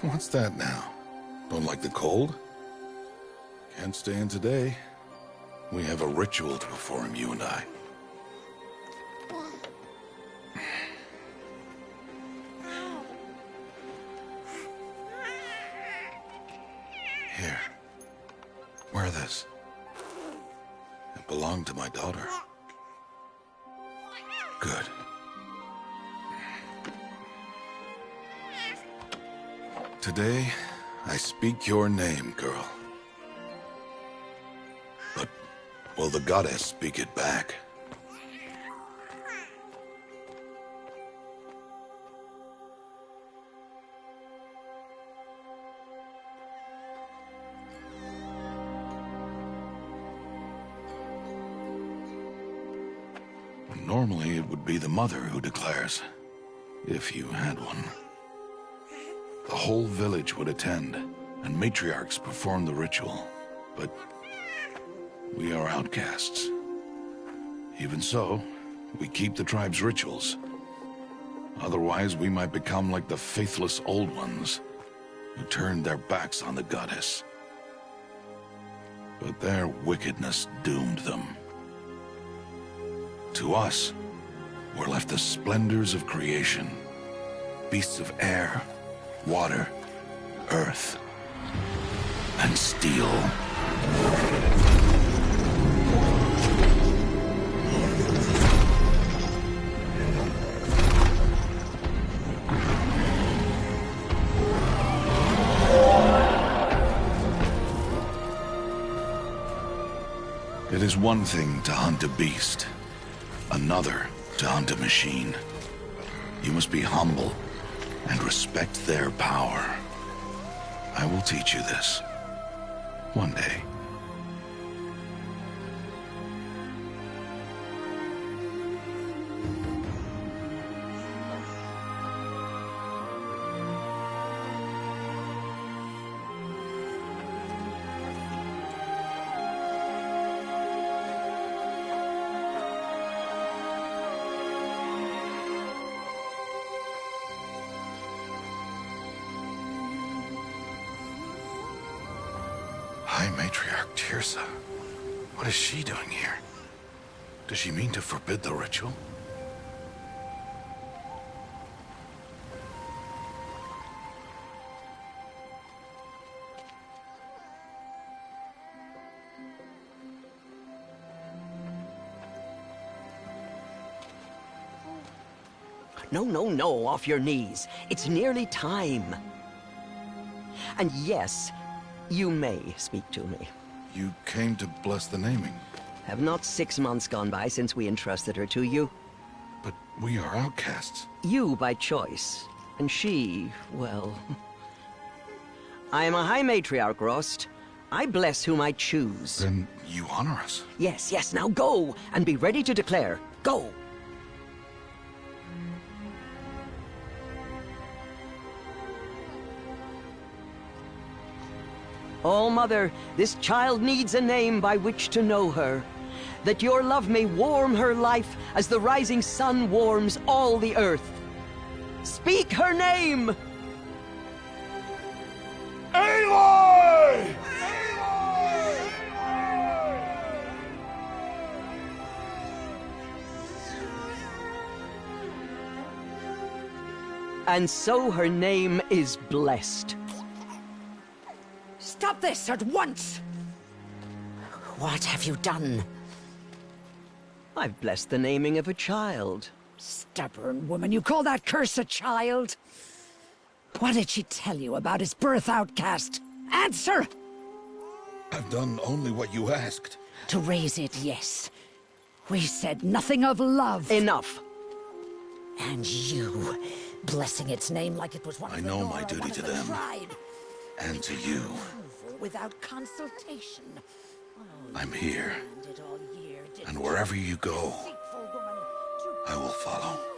What's that now? Don't like the cold? Can't stay in today. We have a ritual to perform, you and I. Here. Wear this. It belonged to my daughter. Good. Today, I speak your name, girl. But will the goddess speak it back? Normally, it would be the mother who declares, if you had one. The whole village would attend, and matriarchs perform the ritual. But we are outcasts. Even so, we keep the tribe's rituals. Otherwise, we might become like the faithless old ones, who turned their backs on the goddess. But their wickedness doomed them. To us, were left the splendors of creation, beasts of air, water, earth, and steel. It is one thing to hunt a beast, another to hunt a machine. You must be humble and respect their power. I will teach you this. One day. High Matriarch Tirsa. What is she doing here? Does she mean to forbid the ritual? No, no, no, off your knees. It's nearly time. And yes, you may speak to me. You came to bless the naming. Have not 6 months gone by since we entrusted her to you? But we are outcasts. You by choice, and she, well... I am a High Matriarch, Rost. I bless whom I choose. Then you honor us. Yes, yes, now go, and be ready to declare. Go! Oh, Mother, this child needs a name by which to know her, that your love may warm her life as the rising sun warms all the earth. Speak her name! Aloy! And so her name is blessed. Stop this at once! What have you done? I've blessed the naming of a child. Stubborn woman, you call that curse a child? What did she tell you about his birth, outcast? Answer! I've done only what you asked. To raise it, yes. We said nothing of love. Enough. And you, blessing its name like it was one I of the know Nora, my duty one of to the them. tribe. And to you. Without consultation. I'm here. Planned it all year, didn't And wherever you go, you? Deceitful woman, to I will follow. you.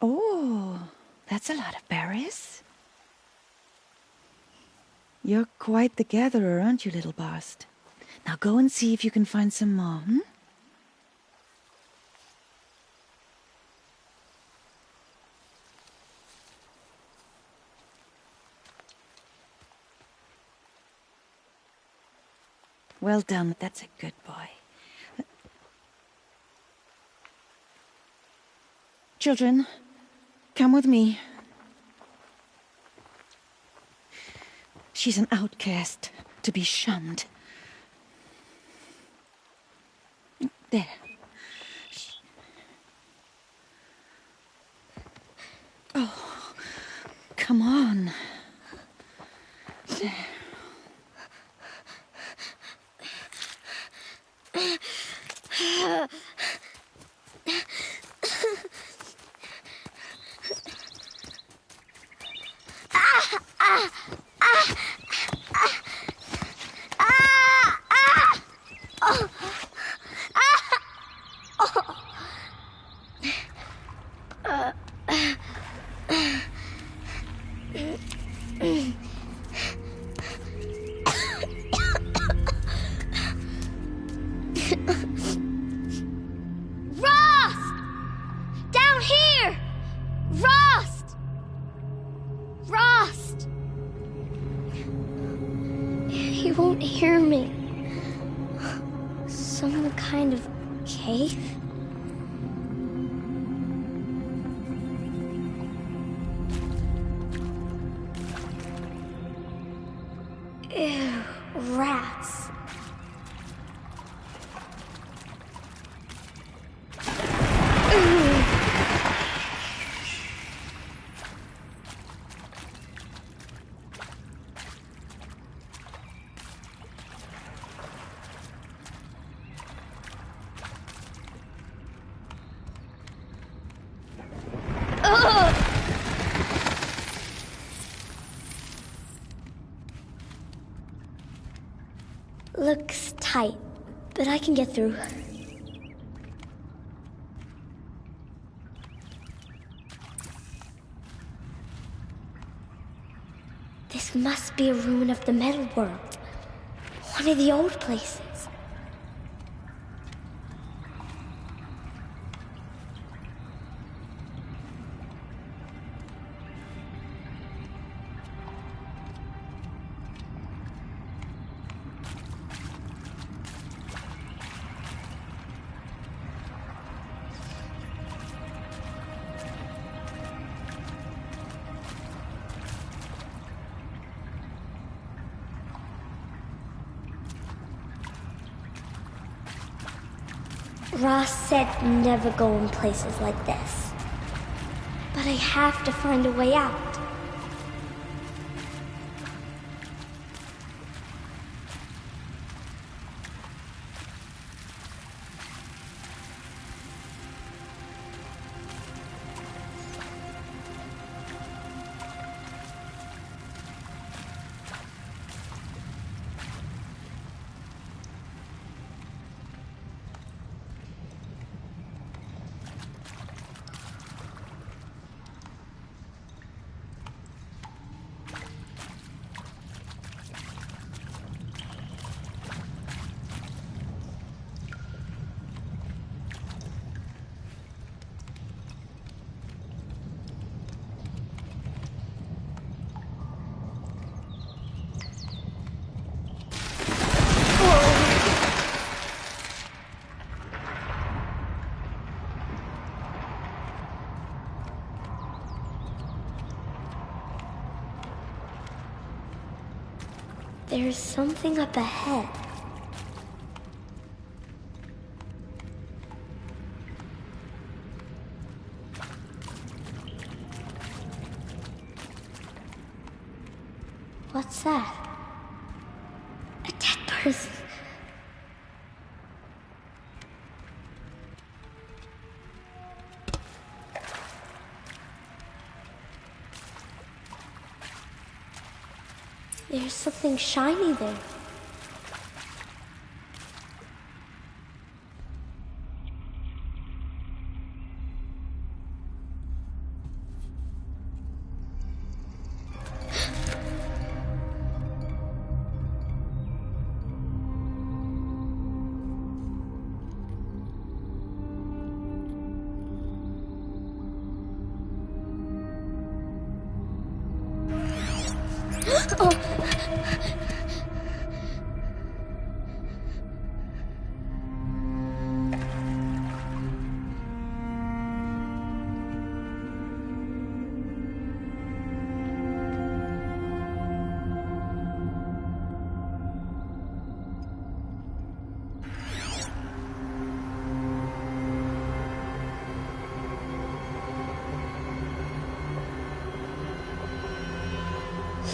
Oh, that's a lot of berries. You're quite the gatherer, aren't you, little Bast? Now go and see if you can find some more, hmm? Well done, that's a good boy. Children, come with me. She's an outcast, to be shunned. There. Oh, come on. There. Rost! Down here! Rost! Rost! He won't hear me. Some kind of cave? Ew, rats. Looks tight, but I can get through. This must be a ruin of the metal world. One of the old places. Ross said never go in places like this. But I have to find a way out. There's something up ahead. What's that? A dead person. There's something shiny there.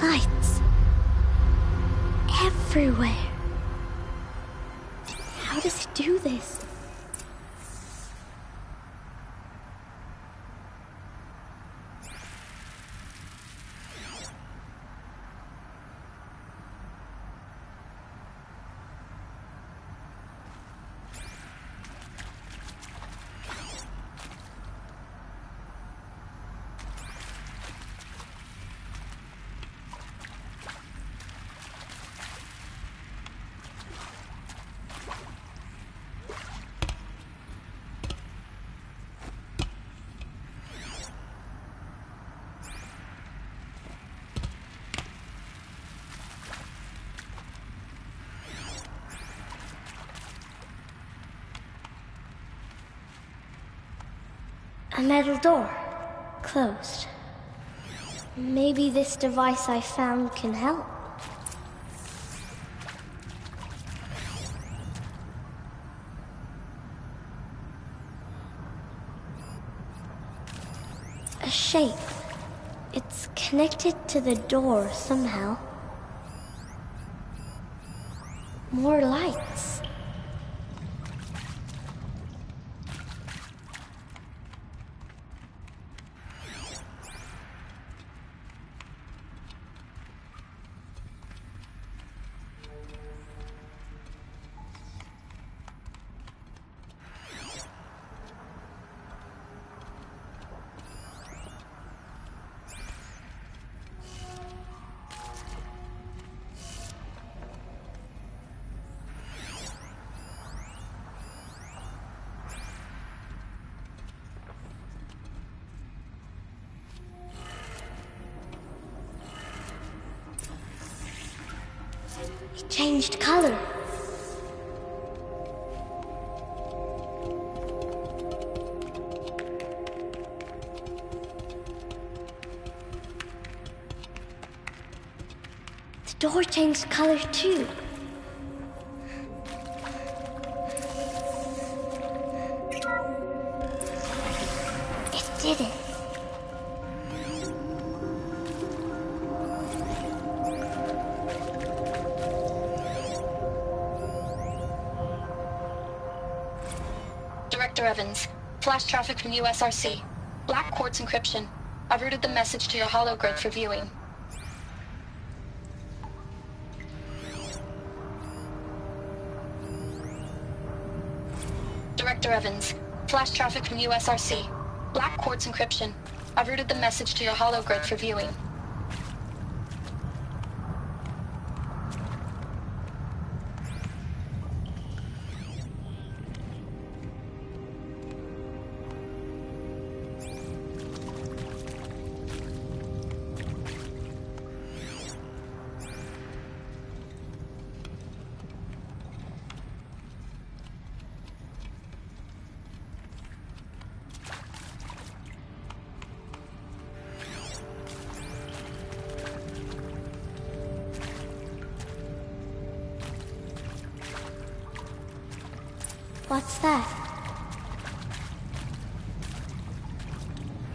Lights. Everywhere. How does he do this? A metal door. Closed. Maybe this device I found can help. A shape. It's connected to the door somehow. More lights. It changed color. The door changed color too. It did it. Director Evans, flash traffic from USRC. Black quartz encryption. I've routed the message to your hologrid for viewing. Director Evans, flash traffic from USRC. Black quartz encryption. I've routed the message to your hologrid for viewing. What's that?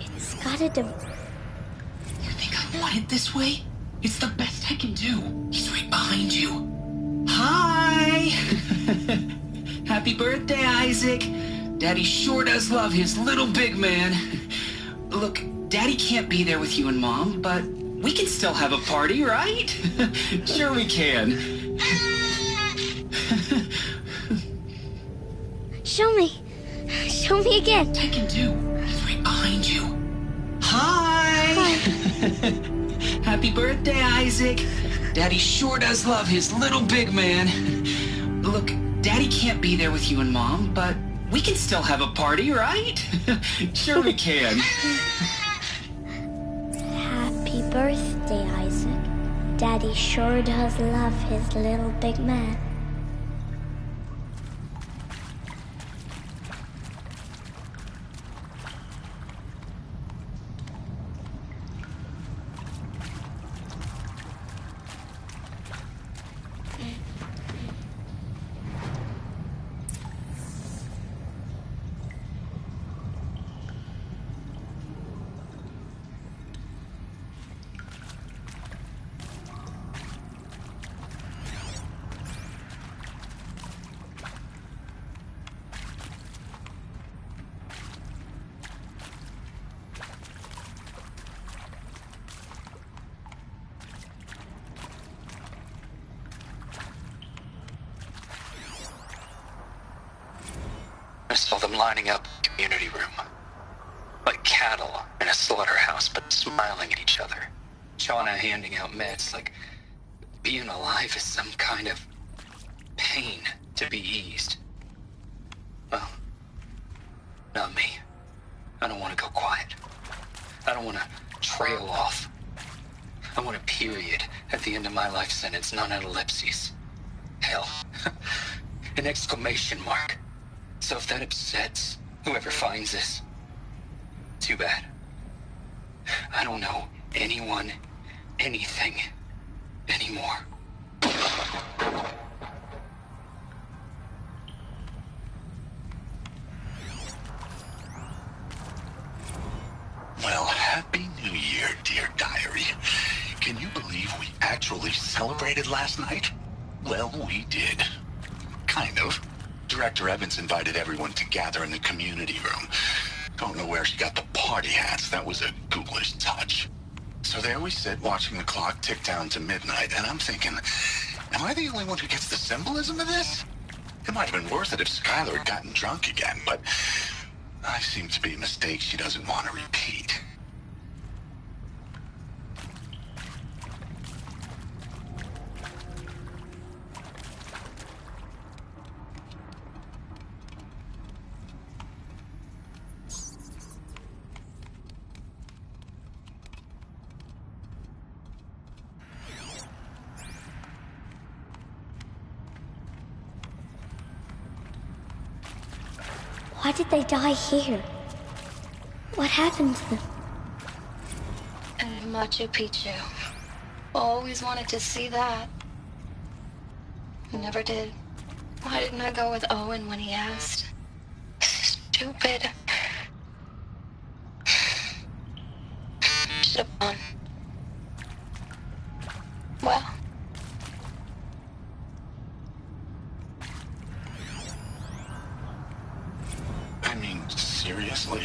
It's got a You think I want it this way? It's the best I can do. He's right behind you. Hi! Happy birthday, Isaac. Daddy sure does love his little big man. Look, Daddy can't be there with you and Mom, but we can still have a party, right? Sure we can. Show me. Show me again. I can do. He's right behind you. Hi! Happy birthday, Isaac. Daddy sure does love his little big man. Look, Daddy can't be there with you and Mom, but we can still have a party, right? Sure we can. Happy birthday, Isaac. Daddy sure does love his little big man. I saw them lining up in the community room. Like cattle in a slaughterhouse, but smiling at each other. Shauna handing out meds like being alive is some kind of pain to be eased. Well, not me. I don't want to go quiet. I don't want to trail off. I want a period at the end of my life sentence, not an ellipses. Hell, an exclamation mark. So if that upsets whoever finds this, too bad. I don't know anyone, anything, anymore. Well, Happy New Year, dear diary. Can you believe we actually celebrated last night? Well, we did. Kind of. Director Evans invited everyone to gather in the community room. Don't know where she got the party hats. That was a ghoulish touch. So there we sit, watching the clock tick down to midnight, and I'm thinking, am I the only one who gets the symbolism of this? It might have been worth it if Skylar had gotten drunk again, but I seem to be a mistake she doesn't want to repeat. Why did they die here? What happened to them? And Machu Picchu. Always wanted to see that. Never did. Why didn't I go with Owen when he asked? Stupid. Should have gone. Well. I mean, seriously?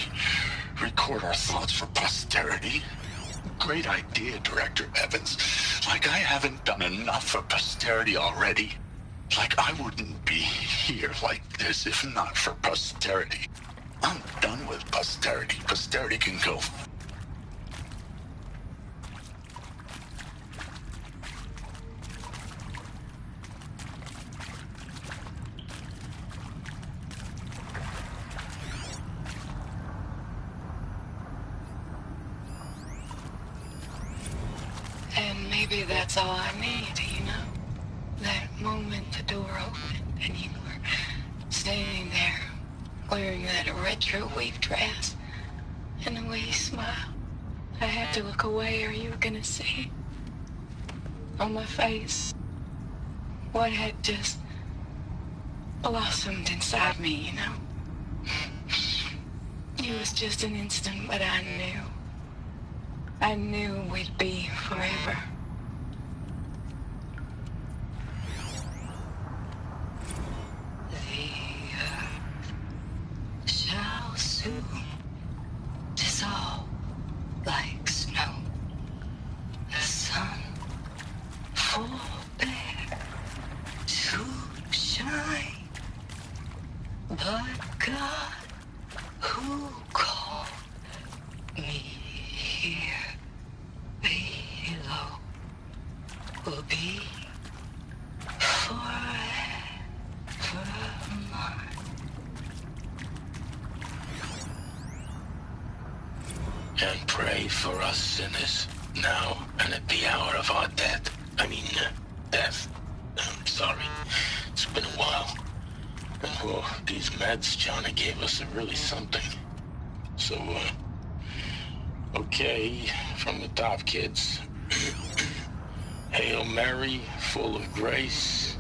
Record our thoughts for posterity? Great idea, Director Evans. Like I haven't done enough for posterity already. Like I wouldn't be here like this if not for posterity. I'm done with posterity. Posterity can go. And maybe that's all I need, you know? That moment the door opened and you were standing there wearing that retro weave dress and the way you smiled. I had to look away or you were gonna see on my face what had just blossomed inside me, you know? It was just an instant, but I knew we'd be forever. The earth shall soon dissolve like snow. The sun forbear to shine. But God, who called me here below, will be forever mine. And pray for us sinners, now and at the hour of our death. Death. I'm sorry. It's been a while. And well, these meds Johnny gave us are really something. So, okay, from the top, kids. Hail Mary, full of grace.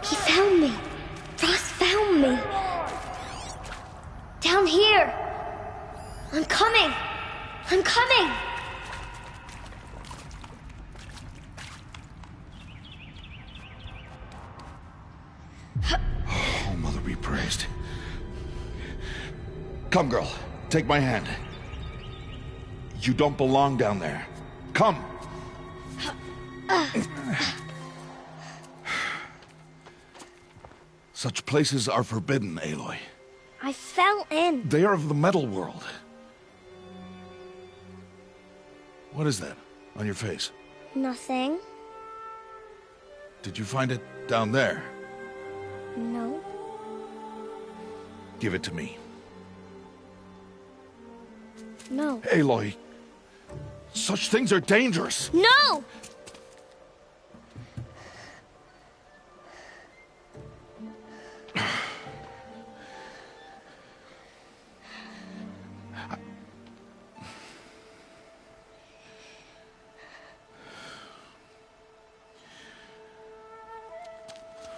He found me. Ross found me. Down here. I'm coming. I'm coming. Oh, Mother be praised. Come, girl. Take my hand. You don't belong down there. Come! Such places are forbidden, Aloy. I fell in. They are of the metal world. What is that on your face? Nothing. Did you find it down there? No. Give it to me. No. Aloy, such things are dangerous. No!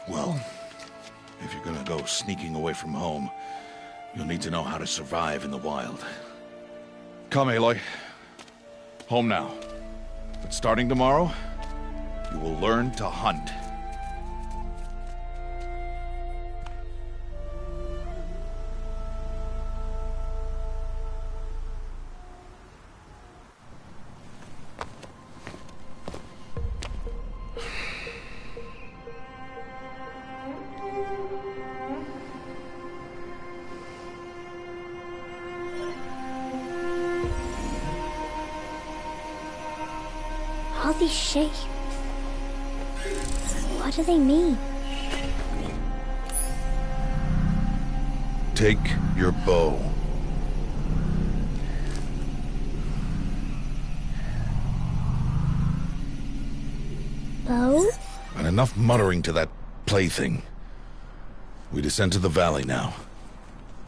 Well, if you're gonna go sneaking away from home, you'll need to know how to survive in the wild. Come, Aloy. Home now. But starting tomorrow, you will learn to hunt. All these shapes. What do they mean? Take your bow. Bow? And enough muttering to that plaything. We descend to the valley now.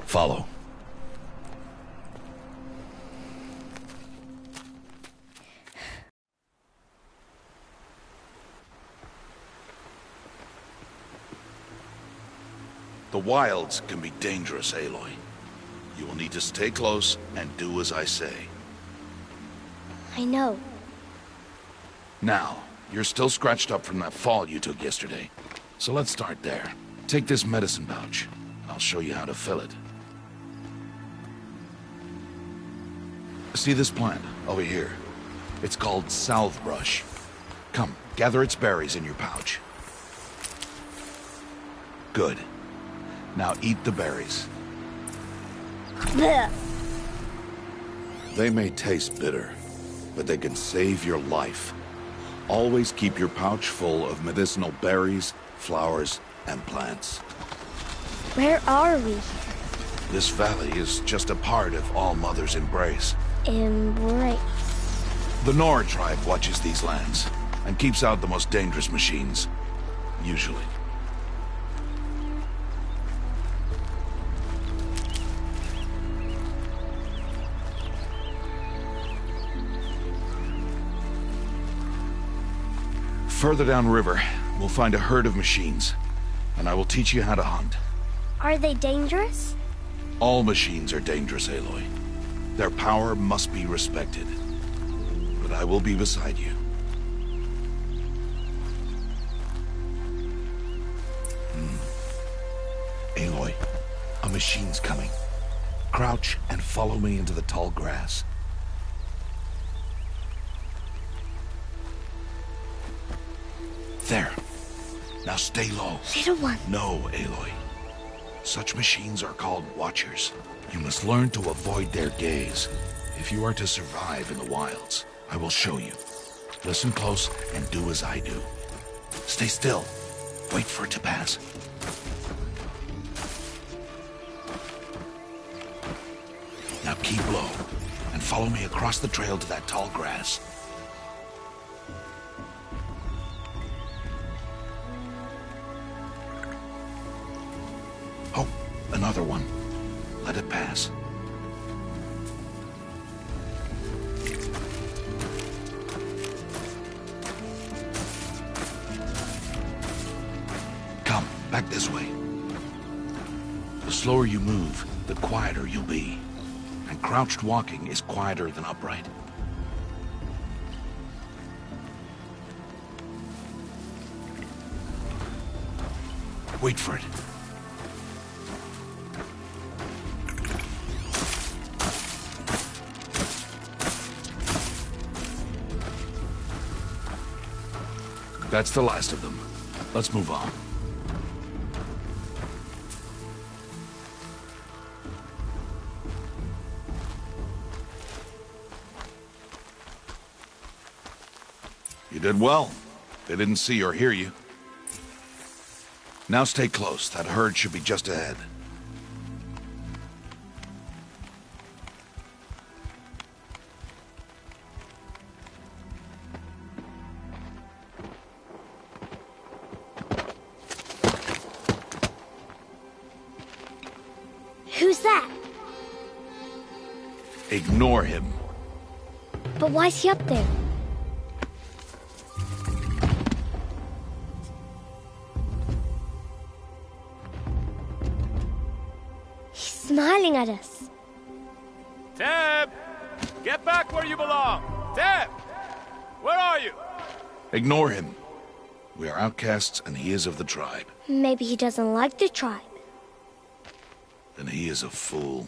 Follow. The wilds can be dangerous, Aloy. You will need to stay close and do as I say. I know. Now, you're still scratched up from that fall you took yesterday. So let's start there. Take this medicine pouch. I'll show you how to fill it. See this plant over here? It's called salve brush. Come, gather its berries in your pouch. Good. Now eat the berries. Blech. They may taste bitter, but they can save your life. Always keep your pouch full of medicinal berries, flowers, and plants. Where are we? This valley is just a part of All Mother's embrace. Embrace. The Nora tribe watches these lands and keeps out the most dangerous machines. Usually. Further downriver, we'll find a herd of machines, and I will teach you how to hunt. Are they dangerous? All machines are dangerous, Aloy. Their power must be respected. But I will be beside you. Aloy, a machine's coming. Crouch and follow me into the tall grass. There. Now stay low. Little one. No, Aloy. Such machines are called Watchers. You must learn to avoid their gaze. If you are to survive in the wilds, I will show you. Listen close and do as I do. Stay still. Wait for it to pass. Now keep low and follow me across the trail to that tall grass. Oh, another one. Let it pass. Come, back this way. The slower you move, the quieter you'll be. And crouched walking is quieter than upright. Wait for it. That's the last of them. Let's move on. You did well. They didn't see or hear you. Now stay close. That herd should be just ahead. Who's that? Ignore him. But why's he up there? He's smiling at us. Teb! Get back where you belong! Teb! Where are you? Ignore him. We are outcasts and he is of the tribe. Maybe he doesn't like the tribe. Then he is a fool.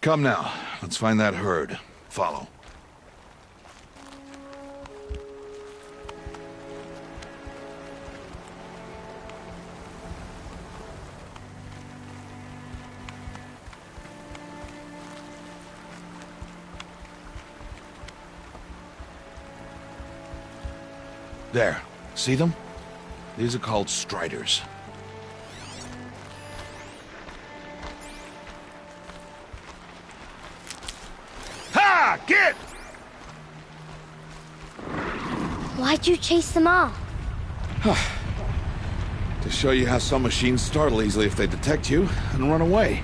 Come now, let's find that herd. Follow. There. See them? These are called striders. Ha! Get! Why'd you chase them off? To show you how some machines startle easily if they detect you and run away.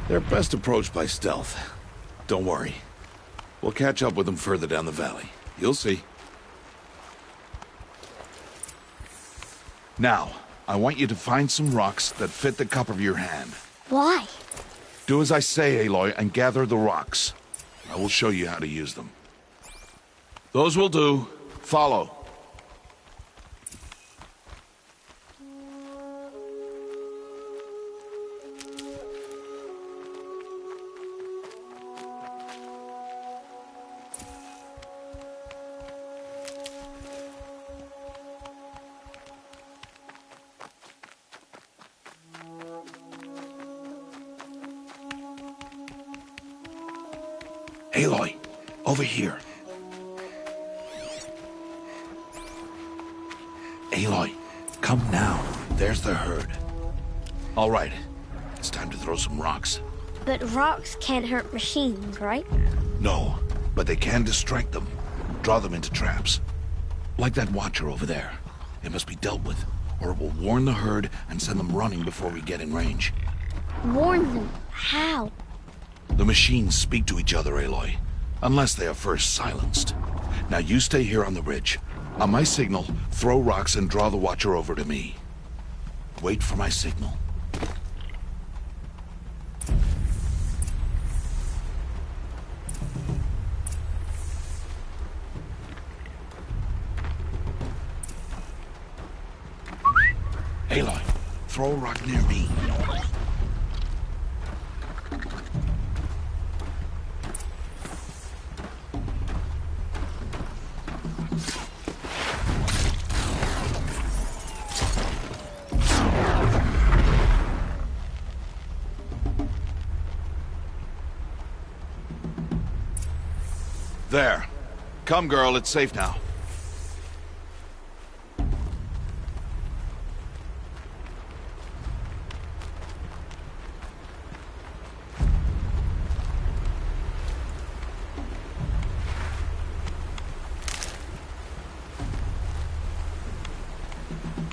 They're best approached by stealth. Don't worry. We'll catch up with them further down the valley. You'll see. Now, I want you to find some rocks that fit the cup of your hand. Why? Do as I say, Aloy, and gather the rocks. I will show you how to use them. Those will do. Follow. Aloy, over here. Aloy, come now. There's the herd. All right, it's time to throw some rocks. But rocks can't hurt machines, right? No, but they can distract them. Draw them into traps. Like that watcher over there. It must be dealt with, or it will warn the herd and send them running before we get in range. Warn them? How? The machines speak to each other, Aloy, unless they are first silenced. Now you stay here on the ridge. On my signal, throw rocks and draw the watcher over to me. Wait for my signal. Aloy, throw a rock near me. There. Come, girl, it's safe now.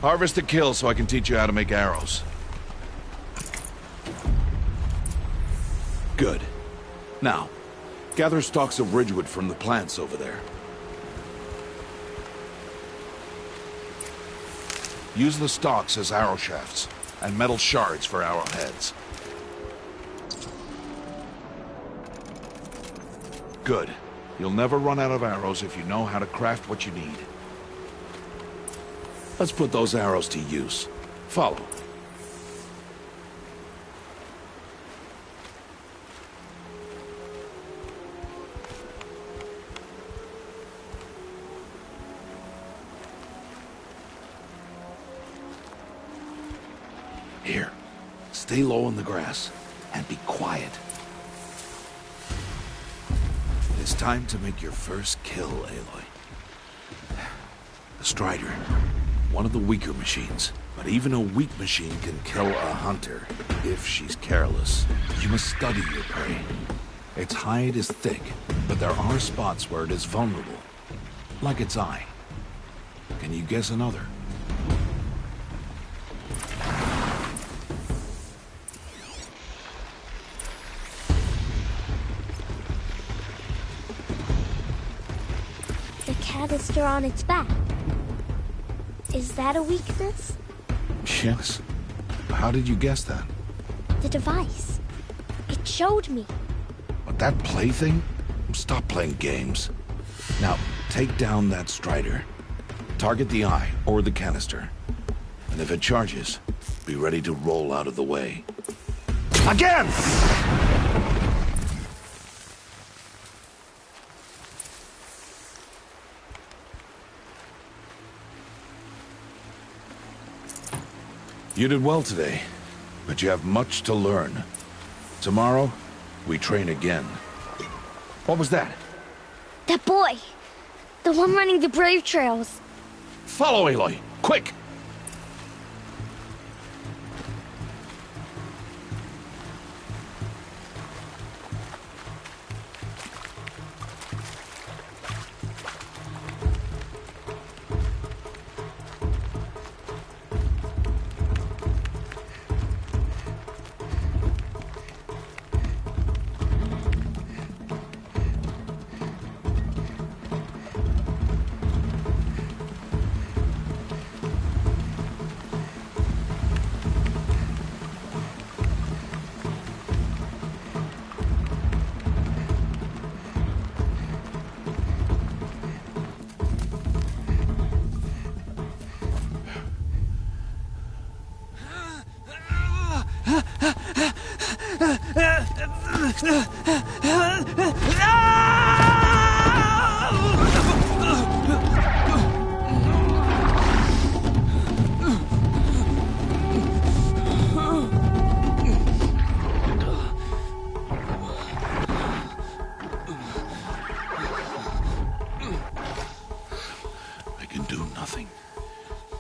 Harvest to kill so I can teach you how to make arrows. Good. Now, gather stalks of ridgewood from the plants over there. Use the stalks as arrow shafts, and metal shards for arrowheads. Good. You'll never run out of arrows if you know how to craft what you need. Let's put those arrows to use. Follow. stay low on the grass and be quiet. It's time to make your first kill, Aloy. The Strider. One of the weaker machines. But even a weak machine can kill a hunter, if she's careless. You must study your prey. Its hide is thick, but there are spots where it is vulnerable. Like its eye. Can you guess another? The canister on its back. Is that a weakness? Yes. How did you guess that? The device. It showed me. But that plaything? Stop playing games. Now, take down that Strider. Target the eye or the canister. And if it charges, be ready to roll out of the way. Again! You did well today, but you have much to learn. Tomorrow, we train again. What was that? That boy. The one running the brave trails. Follow Aloy, quick!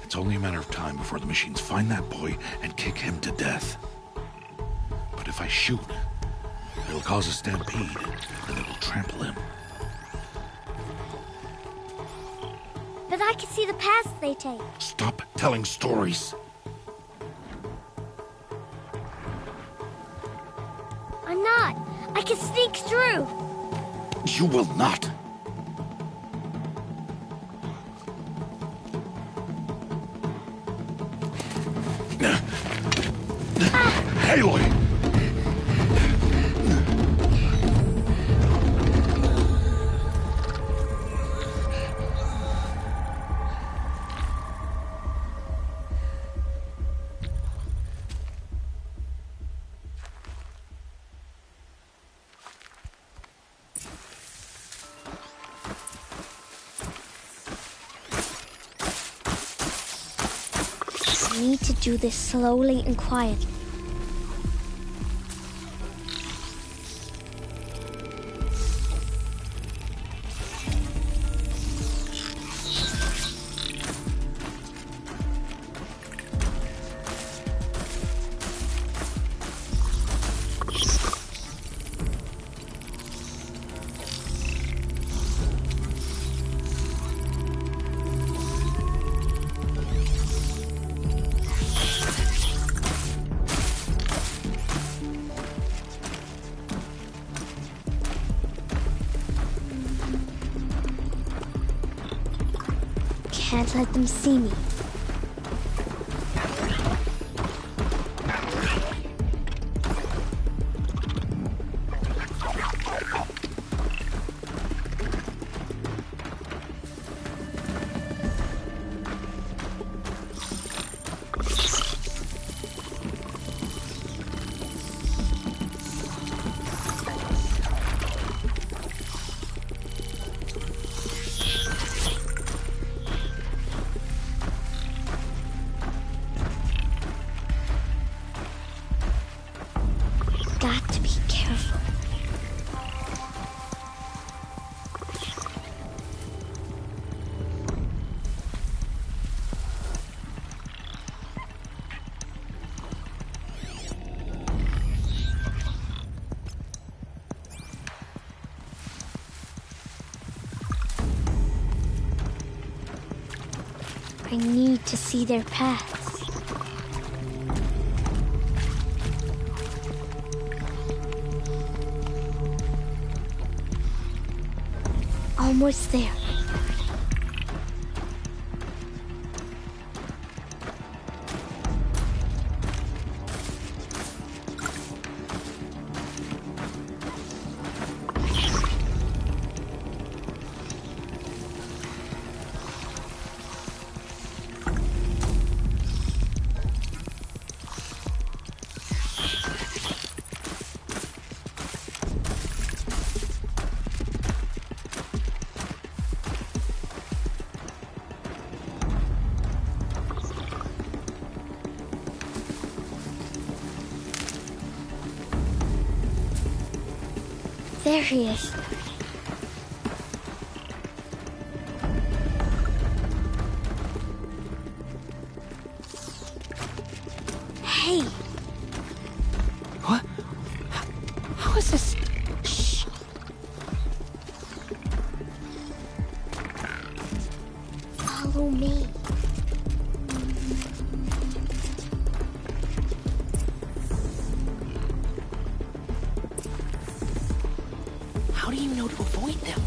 It's only a matter of time before the machines find that boy and kick him to death. But if I shoot, it'll cause a stampede, and it'll trample him. But I can see the paths they take. Stop telling stories. I'm not. I can sneak through. You will not. Aloy! I need to do this slowly and quietly. Can't let them see me. got to be careful. I need to see their paths. Almost there. There he is. Hey. What? How is this? Shh. Follow me. How do you know to avoid them?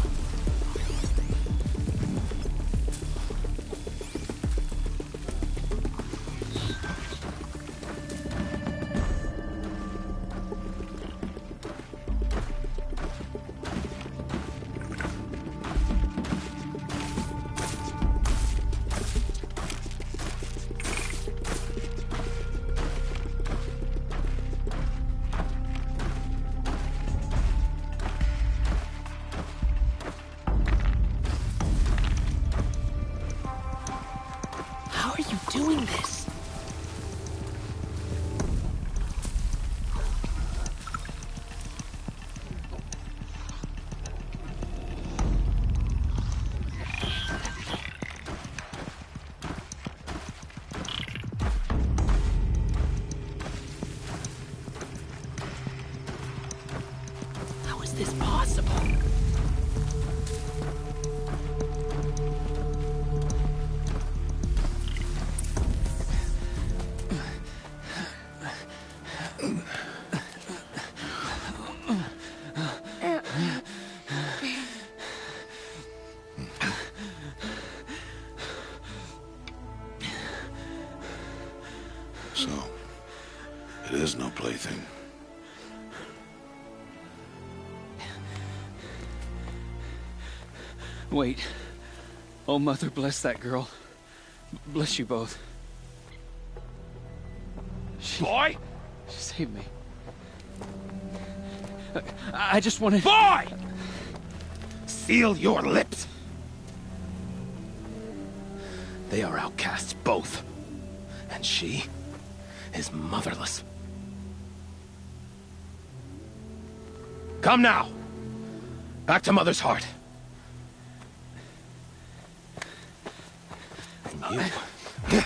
How are you doing this? How is this possible? So, it is no plaything. Wait. Oh, Mother, bless that girl. Bless you both. Boy! She saved me. I just wanted... Boy! Seal your lips! They are outcasts, both. And she is motherless. Come now! Back to Mother's heart. And you...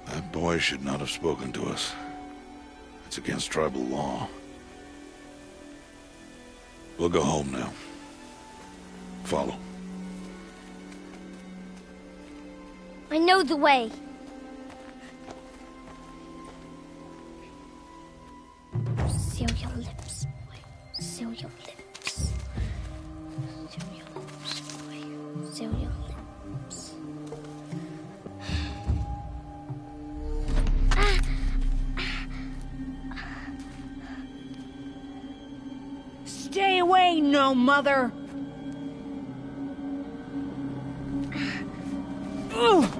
That boy should not have spoken to us. It's against tribal law. We'll go home now. Follow. I know the way. Seal your lips, boy. Seal your lips. Seal your lips, boy. Seal your lips. Stay away, no mother! Ugh.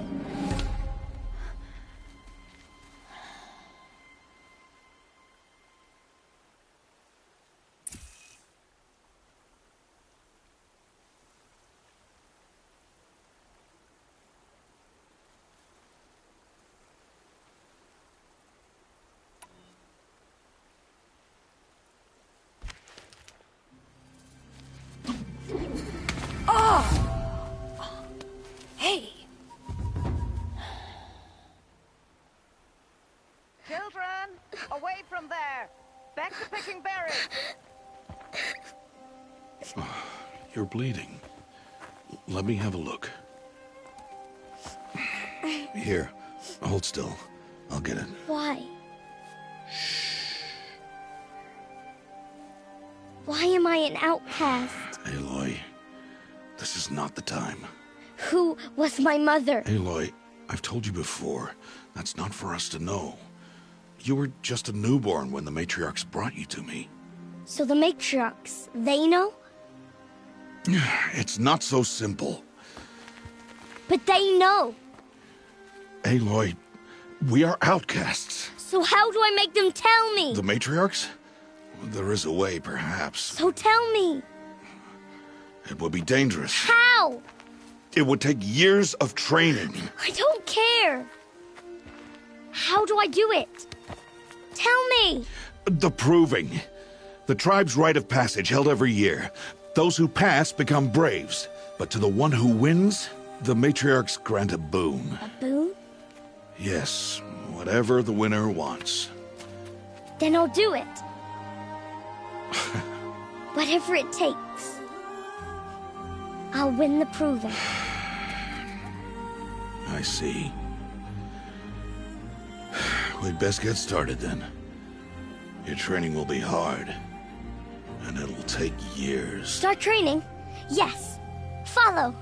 Children, away from there. Back to picking berries. You're bleeding. Let me have a look. Here, hold still. I'll get it. Why? Why am I an outcast? Aloy, this is not the time. Who was my mother? Aloy, I've told you before, that's not for us to know. You were just a newborn when the matriarchs brought you to me. So the matriarchs, they know? It's not so simple. But they know. Aloy, we are outcasts. So how do I make them tell me? The matriarchs? There is a way, perhaps. So tell me. It would be dangerous. How? It would take years of training. I don't care. How do I do it? Tell me. The proving. The tribe's rite of passage held every year. Those who pass become braves. But to the one who wins, the matriarchs grant a boon. A boon? Yes, whatever the winner wants. Then I'll do it. Whatever it takes. I'll win the proving. I see. We'd best get started then. Your training will be hard. And it'll take years. Start training? Yes. Follow.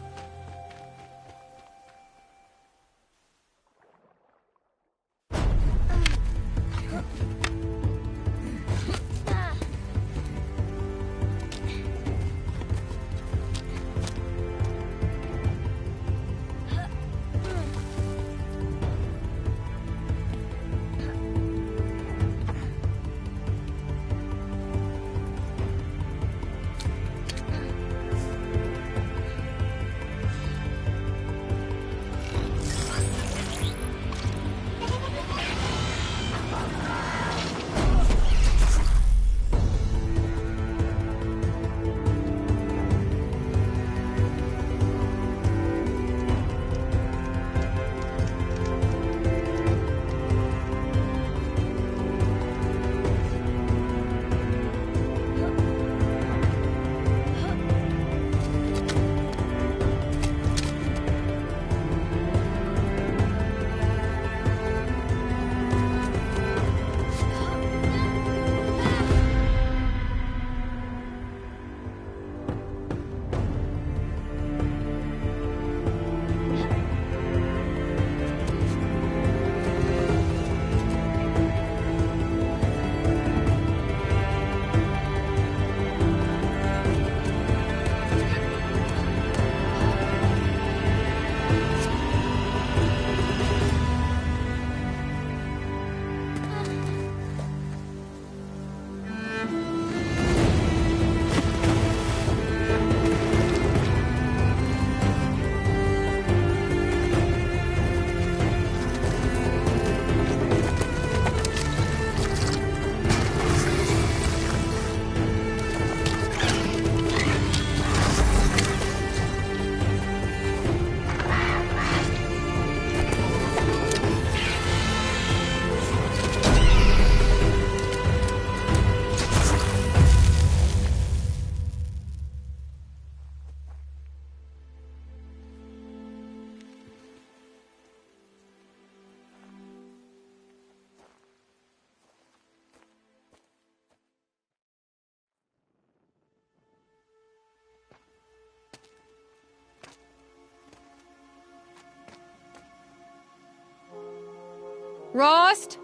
Rost?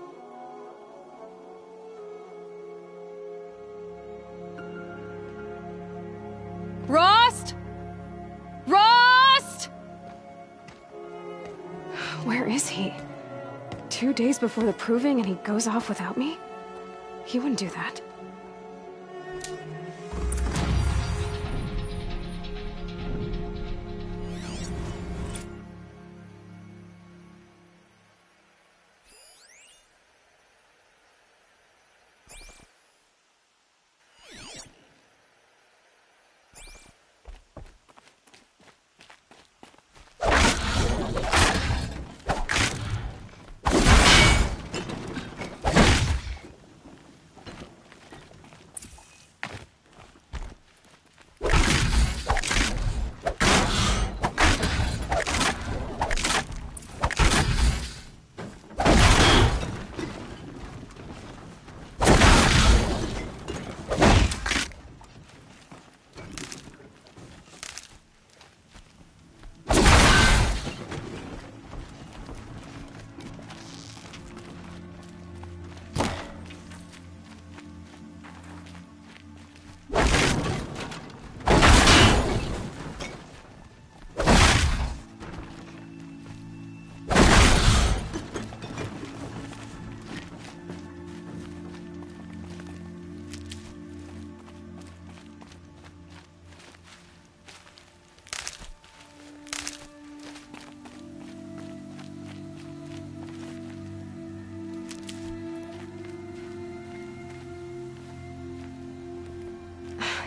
Rost? Rost? Where is he? 2 days before the proving and he goes off without me? He wouldn't do that.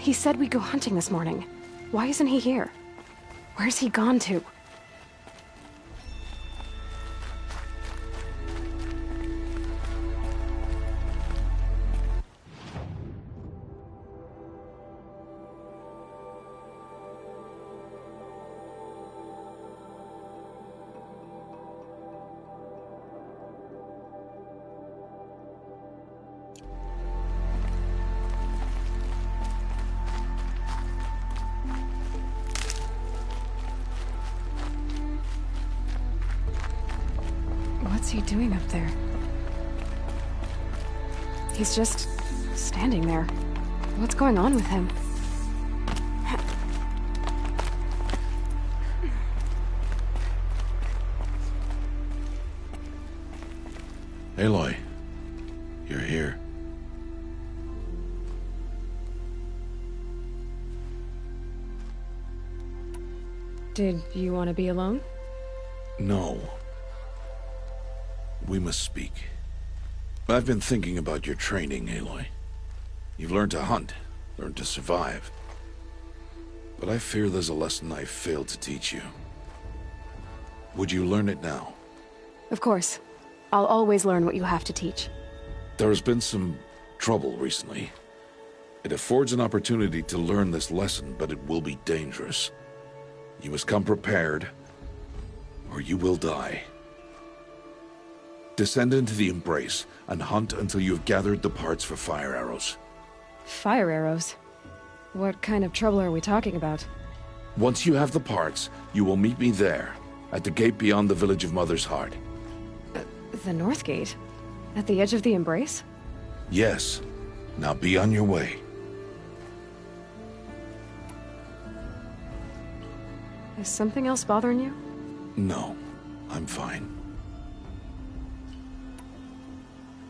He said we'd go hunting this morning. Why isn't he here? Where's he gone to? What's he doing up there? He's just standing there. What's going on with him? Aloy, you're here. Did you want to be alone? No. We must speak. I've been thinking about your training, Aloy. You've learned to hunt, learned to survive. But I fear there's a lesson I failed to teach you. Would you learn it now? Of course. I'll always learn what you have to teach. There has been some trouble recently. It affords an opportunity to learn this lesson, but it will be dangerous. You must come prepared, or you will die. Descend into the Embrace and hunt until you have gathered the parts for fire arrows. Fire arrows? What kind of trouble are we talking about? Once you have the parts, you will meet me there, at the gate beyond the village of Mother's Heart. The North Gate? At the edge of the Embrace? Yes. Now be on your way. Is something else bothering you? No, I'm fine.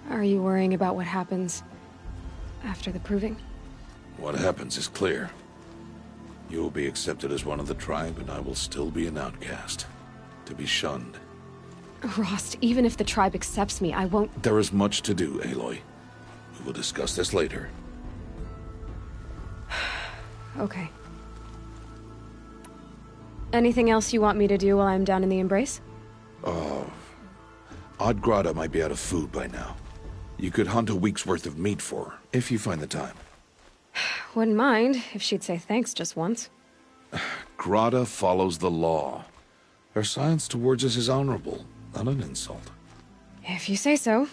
Are you worrying about what happens after the proving? What happens is clear. You will be accepted as one of the tribe, and I will still be an outcast. To be shunned. Rost, even if the tribe accepts me, I won't— There is much to do, Aloy. We will discuss this later. Okay. Anything else you want me to do while I'm down in the Embrace? Oddgrada might be out of food by now. You could hunt a week's worth of meat for her, if you find the time. Wouldn't mind if she'd say thanks just once. Grada follows the law. Her science towards us is honorable, not an insult. If you say so.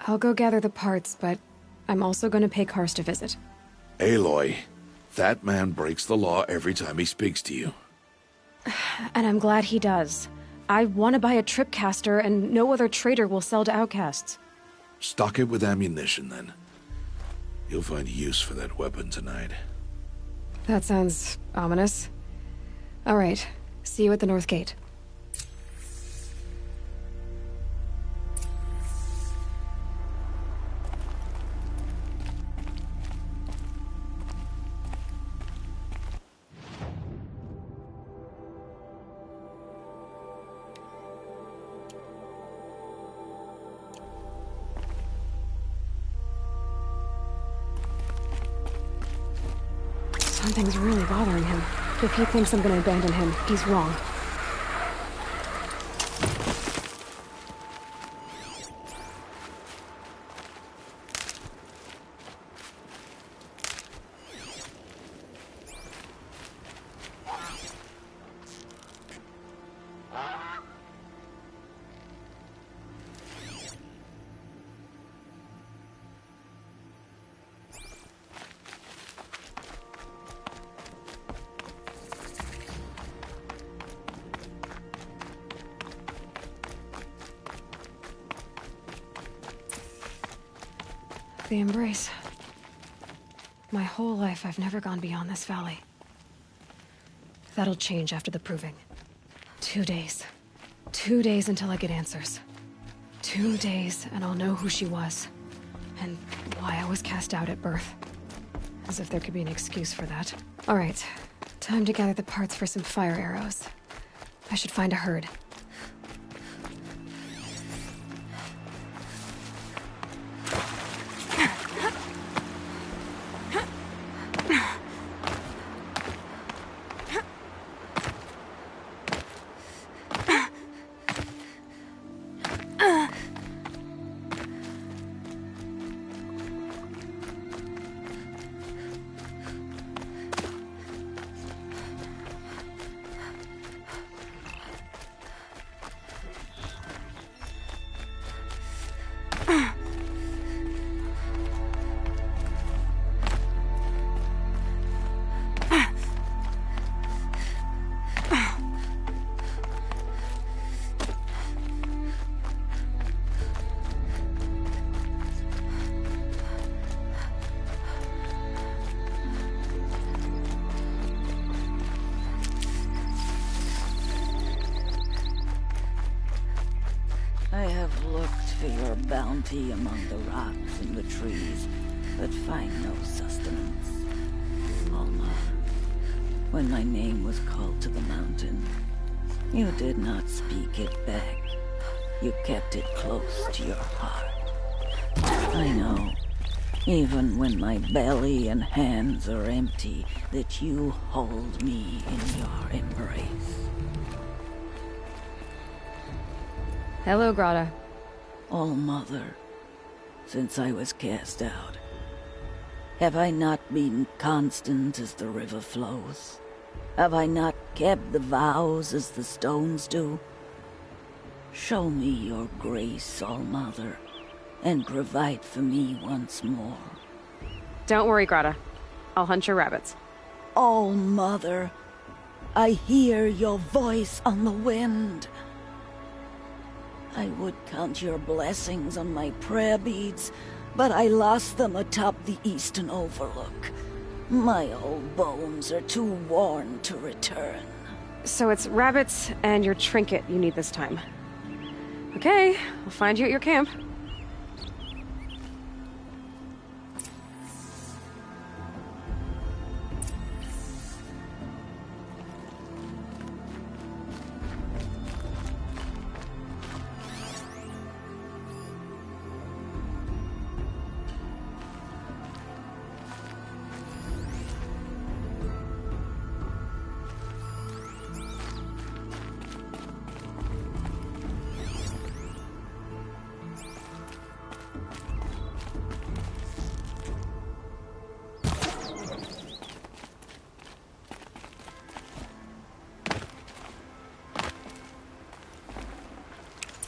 I'll go gather the parts, but I'm also going to pay Karst a visit. Aloy, that man breaks the law every time he speaks to you. And I'm glad he does. I want to buy a tripcaster, and no other trader will sell to outcasts. Stock it with ammunition, then. You'll find use for that weapon tonight. That sounds ominous. All right. See you at the North Gate. Something's really bothering him. If he thinks I'm gonna abandon him, he's wrong. The Embrace. My whole life, I've never gone beyond this valley. That'll change after the proving. 2 days. 2 days until I get answers. 2 days, and I'll know who she was. And why I was cast out at birth. As if there could be an excuse for that. All right. Time to gather the parts for some fire arrows. I should find a herd. I have looked for your bounty among the rocks and the trees, but find no sustenance. Alma, when my name was called to the mountain, you did not speak it back. You kept it close to your heart. I know, even when my belly and hands are empty, that you hold me in your embrace. Hello, Grata. All-Mother, since I was cast out, have I not been constant as the river flows? Have I not kept the vows as the stones do? Show me your grace, All-Mother, and provide for me once more. Don't worry, Grata. I'll hunt your rabbits. All-Mother, I hear your voice on the wind. I would count your blessings on my prayer beads, but I lost them atop the eastern overlook. My old bones are too worn to return. So it's rabbits and your trinket you need this time. Okay, I'll find you at your camp.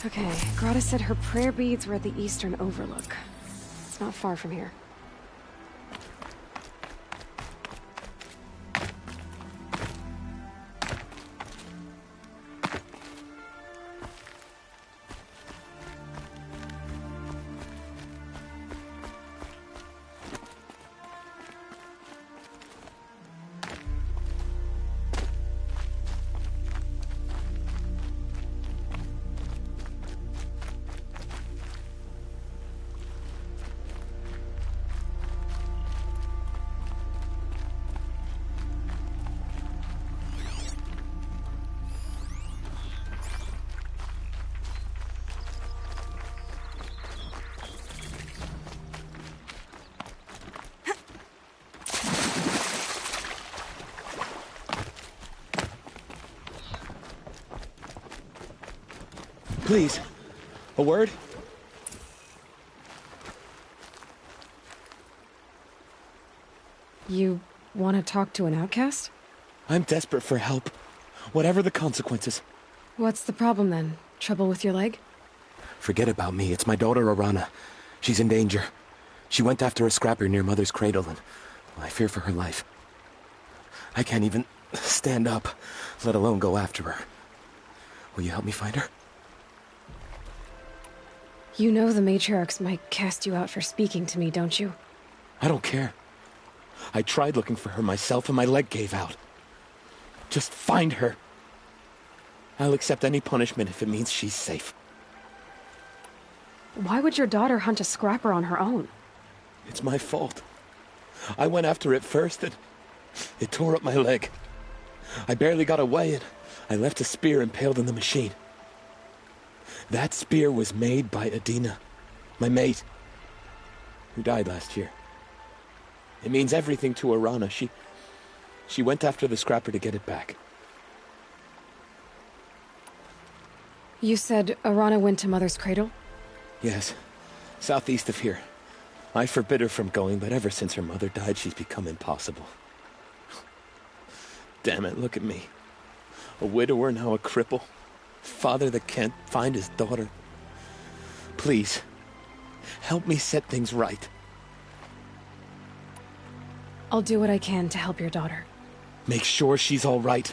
Okay, Grata said her prayer beads were at the eastern overlook. It's not far from here. Please, a word? You want to talk to an outcast? I'm desperate for help, whatever the consequences. What's the problem then? Trouble with your leg? Forget about me, it's my daughter Arana. She's in danger. She went after a scrapper near Mother's cradle, and I fear for her life. I can't even stand up, let alone go after her. Will you help me find her? You know the matriarchs might cast you out for speaking to me, don't you? I don't care. I tried looking for her myself and my leg gave out. Just find her. I'll accept any punishment if it means she's safe. Why would your daughter hunt a scrapper on her own? It's my fault. I went after it first and it tore up my leg. I barely got away and I left a spear impaled in the machine. That spear was made by Adina, my mate, who died last year. It means everything to Arana. She went after the scrapper to get it back. You said Arana went to Mother's cradle? Yes, southeast of here. I forbid her from going, but ever since her mother died, she's become impossible. Damn it, look at me. A widower, now a cripple. Father that can't find his daughter. Please, help me set things right. I'll do what I can to help your daughter. Make sure she's all right.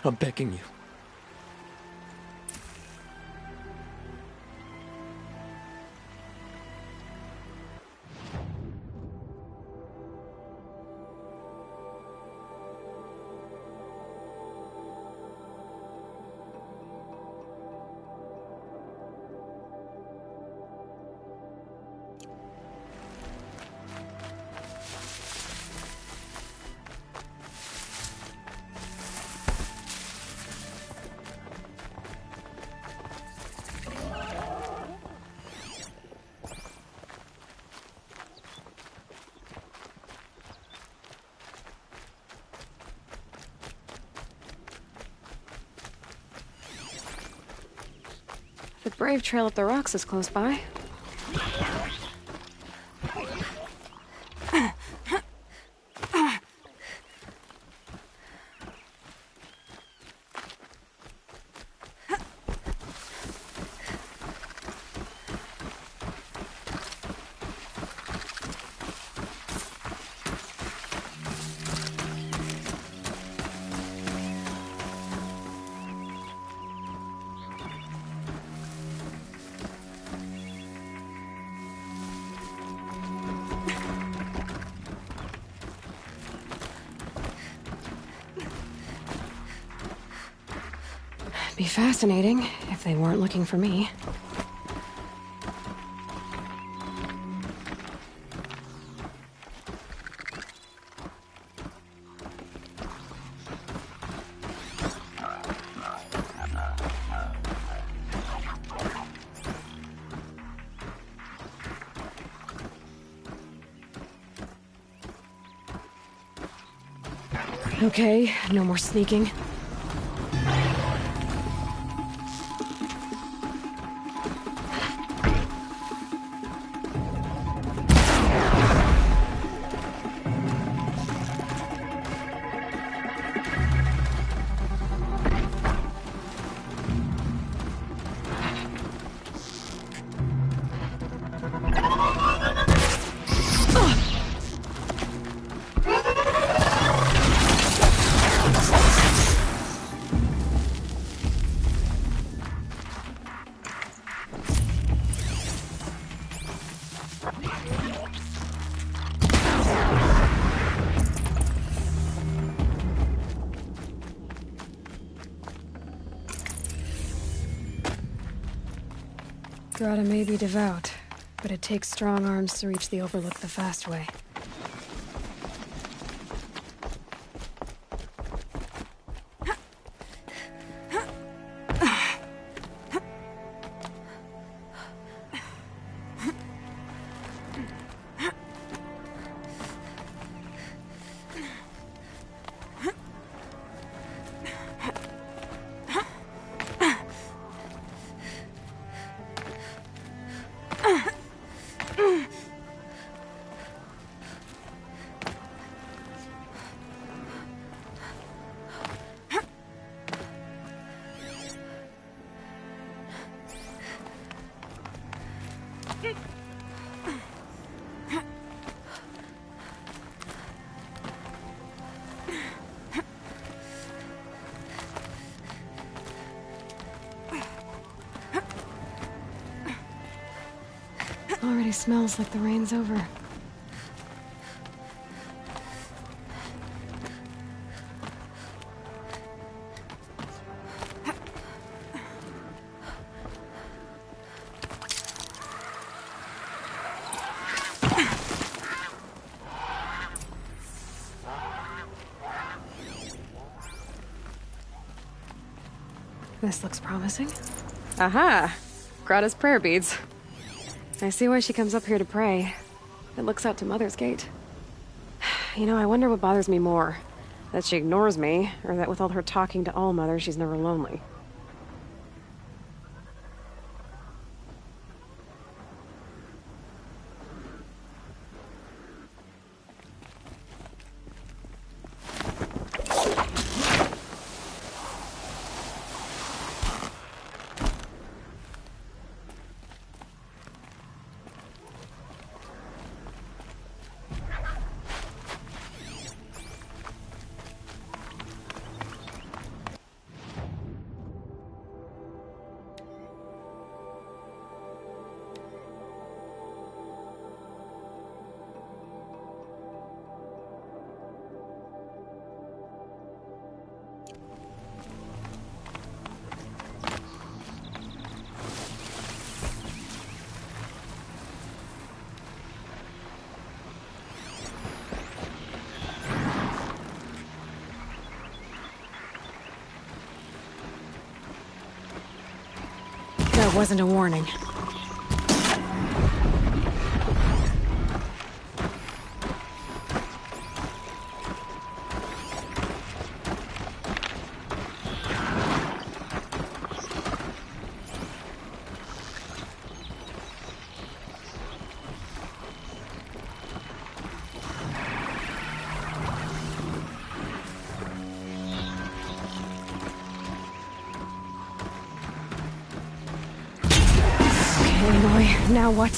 I'm begging you. The Brave Trail up the rocks is close by. Be fascinating if they weren't looking for me. Okay, no more sneaking. Grata may be devout, but it takes strong arms to reach the Overlook the fast way. Already smells like the rain's over. This looks promising. Aha! Grata's prayer beads. I see why she comes up here to pray. It looks out to Mother's Gate. You know, I wonder what bothers me more. That she ignores me, or that with all her talking to All-Mother, she's never lonely. That wasn't a warning. Aloy, now what?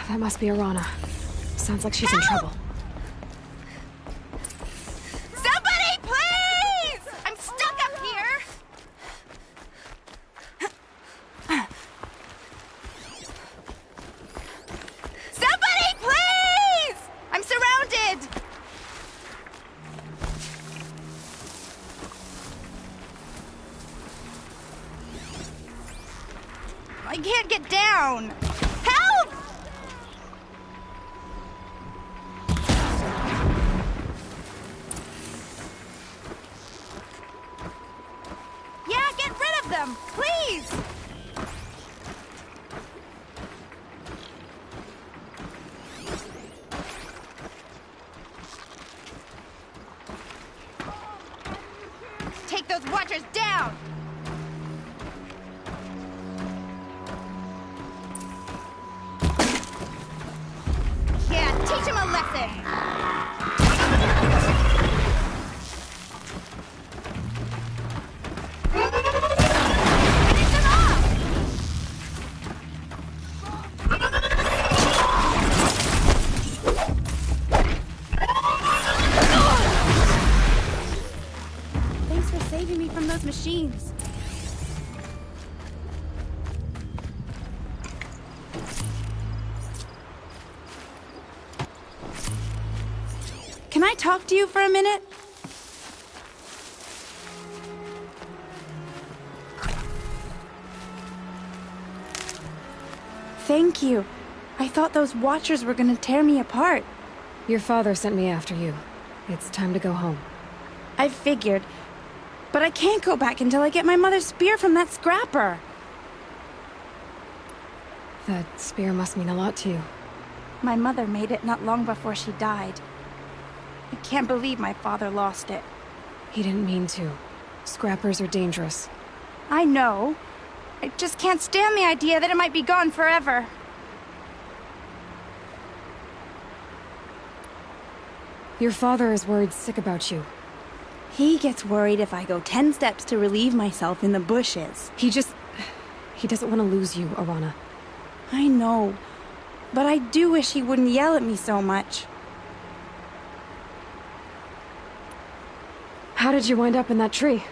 That must be Arana. Sounds like she's in trouble. Somebody, please! I'm stuck up here! Somebody, please! I'm surrounded! I can't get down! Help! Yeah, get rid of them, please! Take those watchers down! Yeah, teach him a lesson! Finish them off! Thanks for saving me from those machines. Can I talk to you for a minute? Thank you. I thought those watchers were gonna tear me apart. Your father sent me after you. It's time to go home. I figured. But I can't go back until I get my mother's spear from that scrapper. That spear must mean a lot to you. My mother made it not long before she died. I can't believe my father lost it. He didn't mean to. Scrappers are dangerous. I know. I just can't stand the idea that it might be gone forever. Your father is worried sick about you. He gets worried if I go 10 steps to relieve myself in the bushes. He doesn't want to lose you, Arana. I know. But I do wish he wouldn't yell at me so much. How did you wind up in that tree?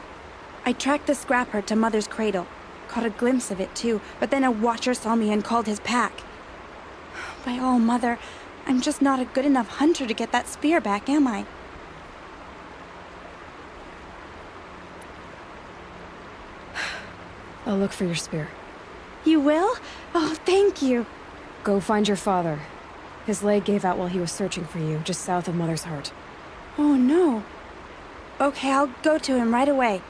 I tracked the scrapper to Mother's cradle. Caught a glimpse of it too, but then a watcher saw me and called his pack. By all, Mother, I'm just not a good enough hunter to get that spear back, am I? I'll look for your spear. You will? Oh, thank you. Go find your father. His leg gave out while he was searching for you, just south of Mother's Heart. Oh, no. Okay, I'll go to him right away.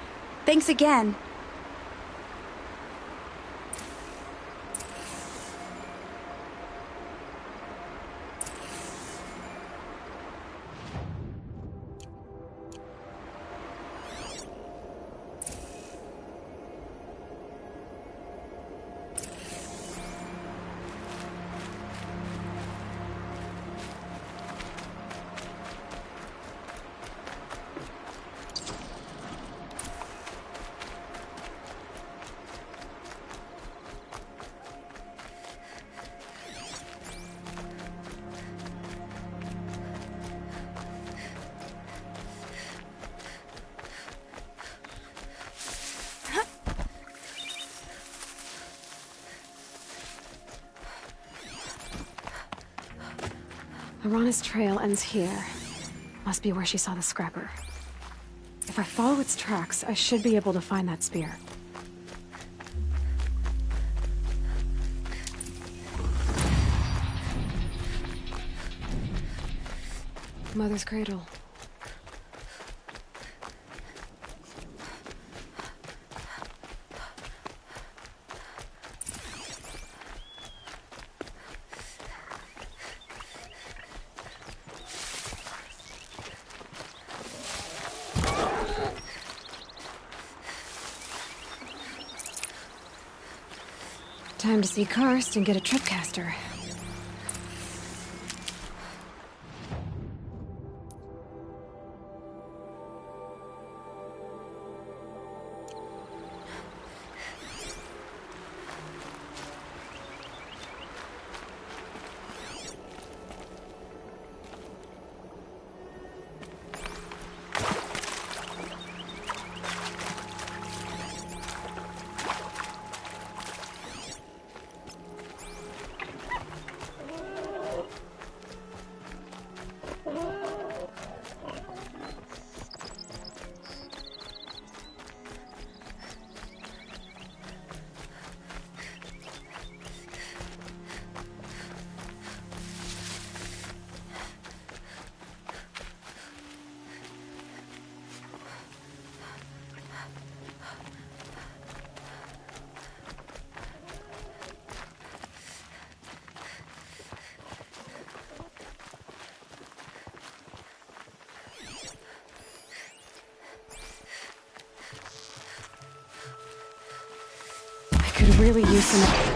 Thanks again. Arana's trail ends here. Must be where she saw the scrapper. If I follow its tracks, I should be able to find that spear. Mother's cradle. Time to see Karst and get a tripcaster. Could really use some...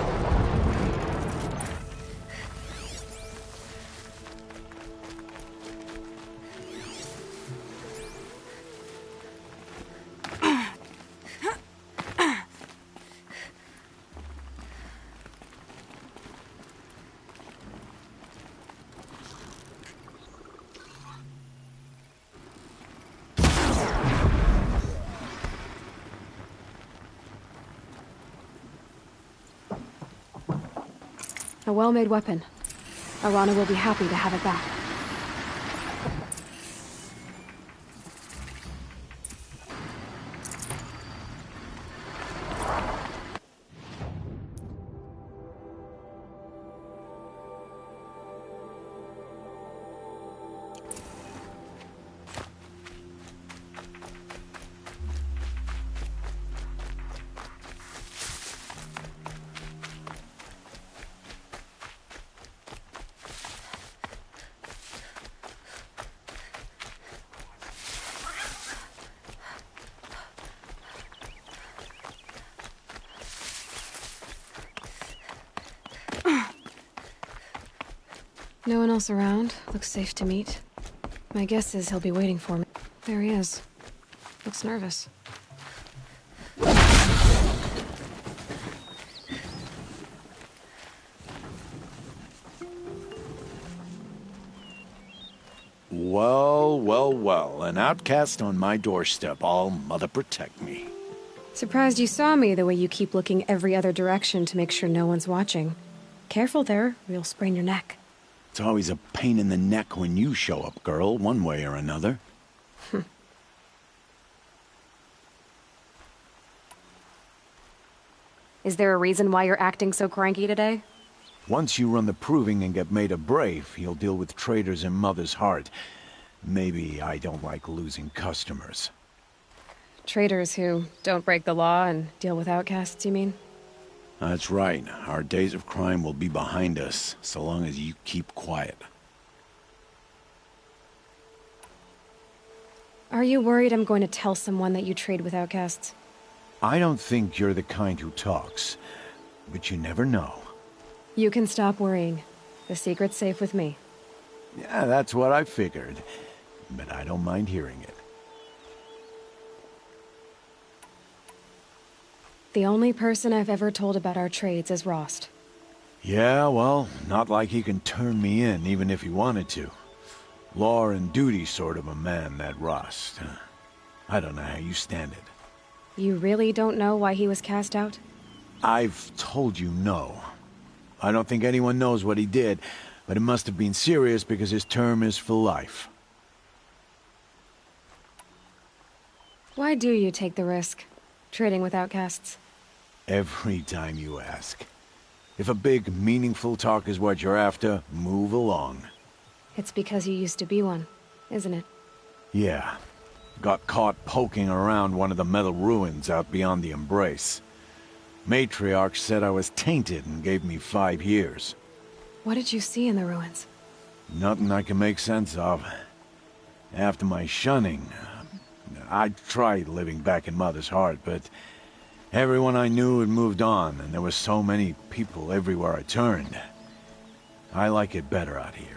A well-made weapon. Arana will be happy to have it back. No one else around. Looks safe to meet. My guess is he'll be waiting for me. There he is. Looks nervous. Well, well, well. An outcast on my doorstep. All mother protect me. Surprised you saw me the way you keep looking every other direction to make sure no one's watching. Careful there, or you'll sprain your neck. It's always a pain in the neck when you show up, girl, one way or another. Is there a reason why you're acting so cranky today? Once you run the proving and get made a brave, you'll deal with traitors in Mother's Heart. Maybe I don't like losing customers. Traitors who don't break the law and deal with outcasts, you mean? That's right. Our days of crime will be behind us, so long as you keep quiet. Are you worried I'm going to tell someone that you trade with outcasts? I don't think you're the kind who talks, but you never know. You can stop worrying. The secret's safe with me. Yeah, that's what I figured, but I don't mind hearing it. The only person I've ever told about our trades is Rost. Yeah, well, not like he can turn me in, even if he wanted to. Law and duty sort of a man, that Rost. I don't know how you stand it. You really don't know why he was cast out? I've told you no. I don't think anyone knows what he did, but it must have been serious because his term is for life. Why do you take the risk, trading with outcasts? Every time you ask. If a big, meaningful talk is what you're after, move along. It's because you used to be one, isn't it? Yeah. Got caught poking around one of the metal ruins out beyond the Embrace. Matriarch said I was tainted and gave me 5 years. What did you see in the ruins? Nothing I can make sense of. After my shunning, I tried living back in Mother's Heart, but everyone I knew had moved on, and there were so many people everywhere I turned. I like it better out here.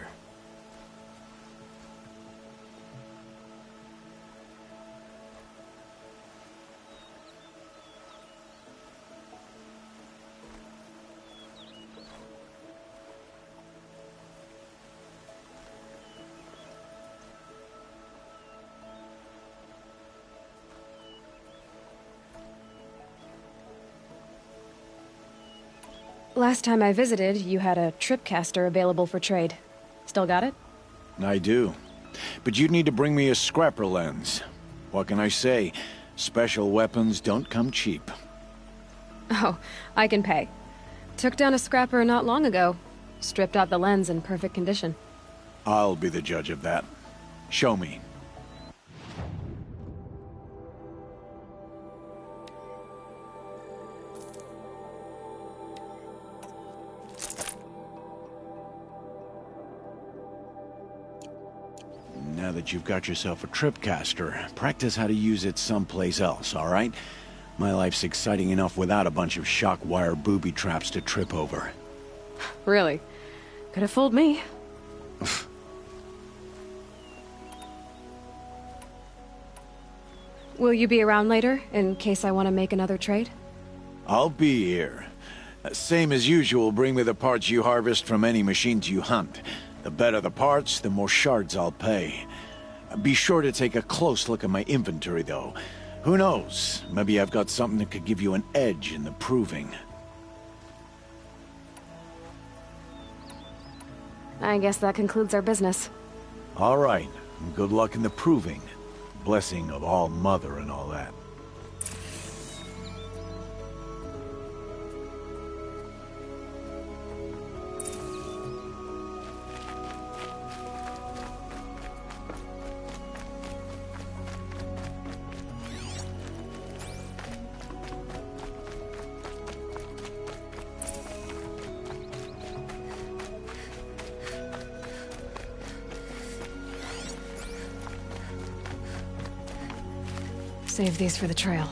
Last time I visited, you had a tripcaster available for trade. Still got it? I do. But you'd need to bring me a scrapper lens. What can I say? Special weapons don't come cheap. Oh, I can pay. Took down a scrapper not long ago. Stripped out the lens in perfect condition. I'll be the judge of that. Show me. Now that you've got yourself a tripcaster, practice how to use it someplace else, all right? My life's exciting enough without a bunch of shock wire booby traps to trip over. Really? Could have fooled me. Will you be around later, in case I want to make another trade? I'll be here. Same as usual, bring me the parts you harvest from any machines you hunt. The better the parts, the more shards I'll pay. Be sure to take a close look at my inventory, though. Who knows? Maybe I've got something that could give you an edge in the proving. I guess that concludes our business. All right. Good luck in the proving. Blessing of All Mother and all that. Save these for the trail.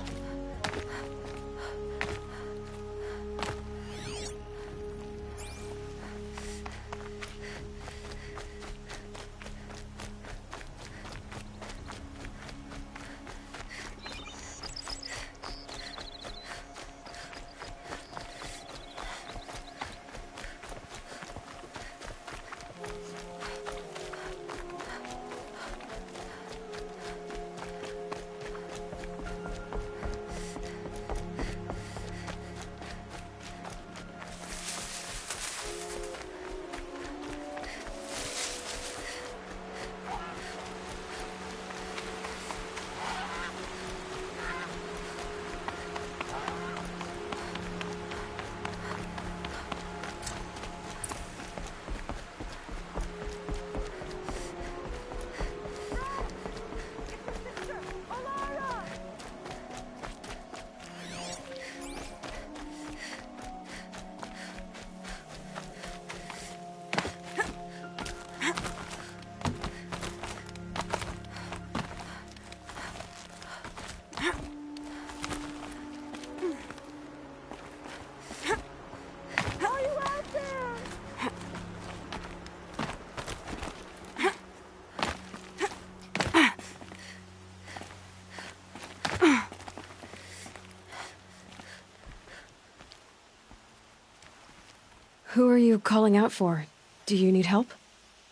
Who are you calling out for? Do you need help?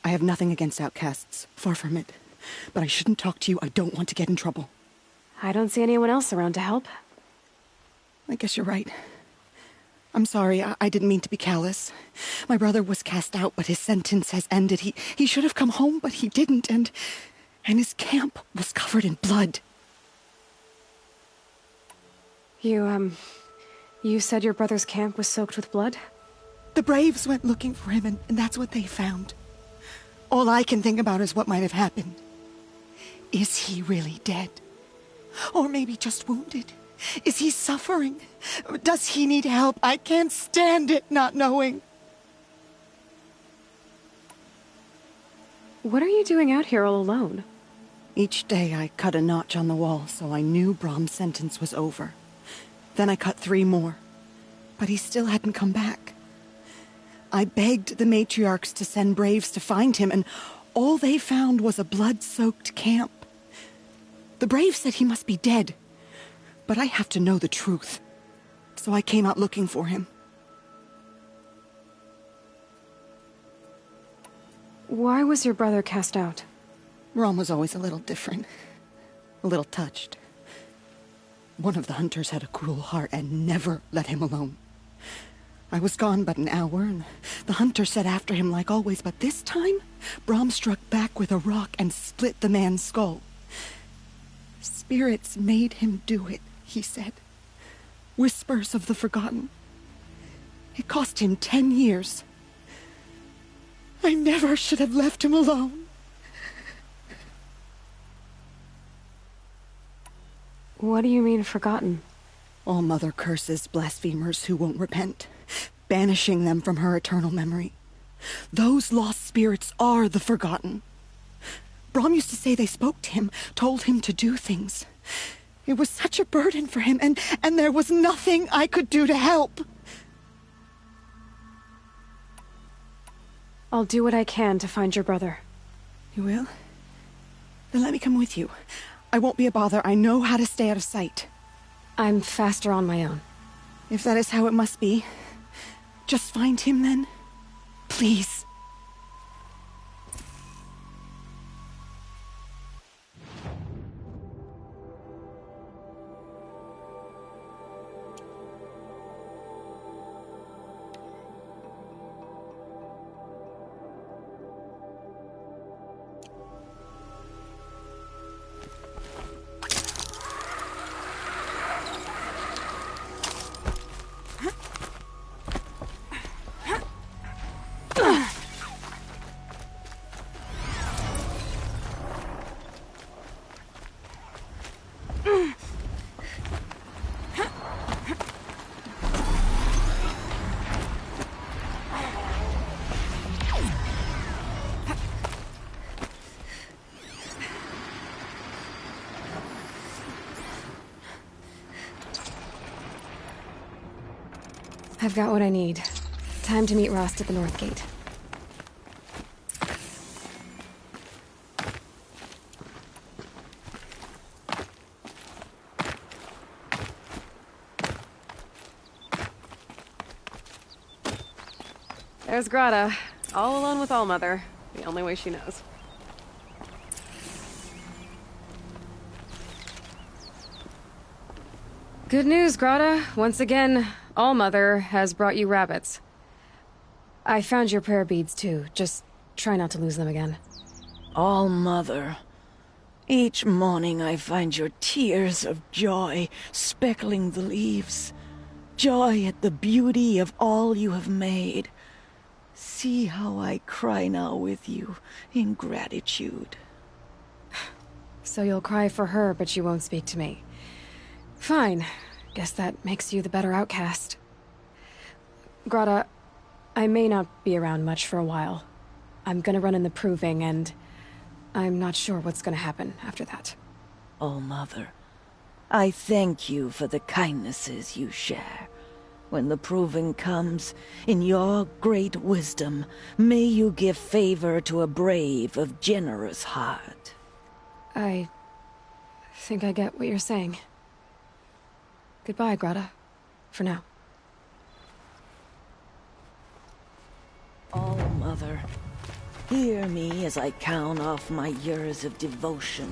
I have nothing against outcasts. Far from it. But I shouldn't talk to you. I don't want to get in trouble. I don't see anyone else around to help. I guess you're right. I'm sorry. I didn't mean to be callous. My brother was cast out, but his sentence has ended. He should have come home, but he didn't, and his camp was covered in blood. You said your brother's camp was soaked with blood? The Braves went looking for him, and that's what they found. All I can think about is what might have happened. Is he really dead? Or maybe just wounded? Is he suffering? Does he need help? I can't stand it not knowing. What are you doing out here all alone? Each day I cut a notch on the wall so I knew Brahm's sentence was over. Then I cut 3 more. But he still hadn't come back. I begged the matriarchs to send braves to find him, and all they found was a blood-soaked camp. The braves said he must be dead. But I have to know the truth. So I came out looking for him. Why was your brother cast out? Rom was always a little different. A little touched. One of the hunters had a cruel heart and never let him alone. I was gone but an hour, and the hunter set after him like always, but this time, Brahm struck back with a rock and split the man's skull. Spirits made him do it, he said. Whispers of the forgotten. It cost him 10 years. I never should have left him alone. What do you mean, forgotten? All-Mother curses blasphemers who won't repent, banishing them from her eternal memory. Those lost spirits are the forgotten. Brahm used to say they spoke to him, told him to do things. It was such a burden for him, and there was nothing I could do to help. I'll do what I can to find your brother. You will? Then let me come with you. I won't be a bother. I know how to stay out of sight. I'm faster on my own. If that is how it must be, just find him then. Please. I've got what I need. Time to meet Rost at the North Gate. There's Grata, all alone with All-Mother, the only way she knows. Good news, Grata. Once again, All-Mother has brought you rabbits. I found your prayer beads, too. Just try not to lose them again. All-Mother, each morning I find your tears of joy speckling the leaves. Joy at the beauty of all you have made. See how I cry now with you in gratitude. So you'll cry for her, but you won't speak to me. Fine. Guess that makes you the better outcast. Grata, I may not be around much for a while. I'm gonna run in the proving, and I'm not sure what's gonna happen after that. All-Mother, I thank you for the kindnesses you share. When the proving comes, in your great wisdom, may you give favor to a brave of generous heart. I think I get what you're saying. Goodbye, Grata. For now. Mother. Hear me as I count off my years of devotion.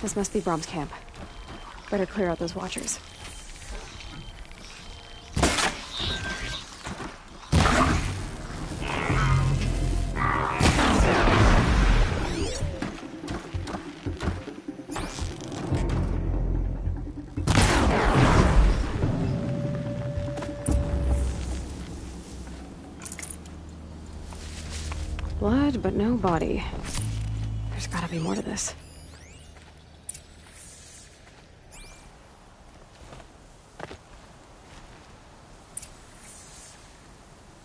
This must be Brom's camp. Better clear out those watchers. Blood, but no body. There's gotta be more to this.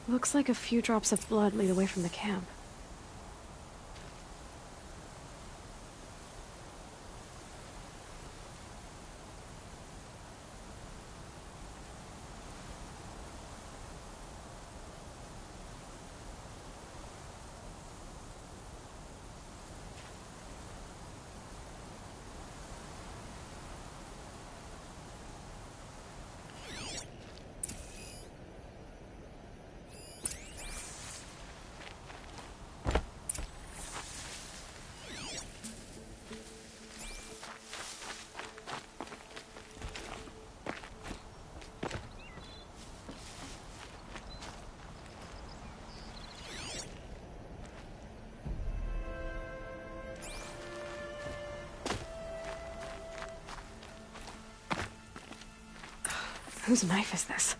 Looks like a few drops of blood lead away from the camp. Whose knife is this?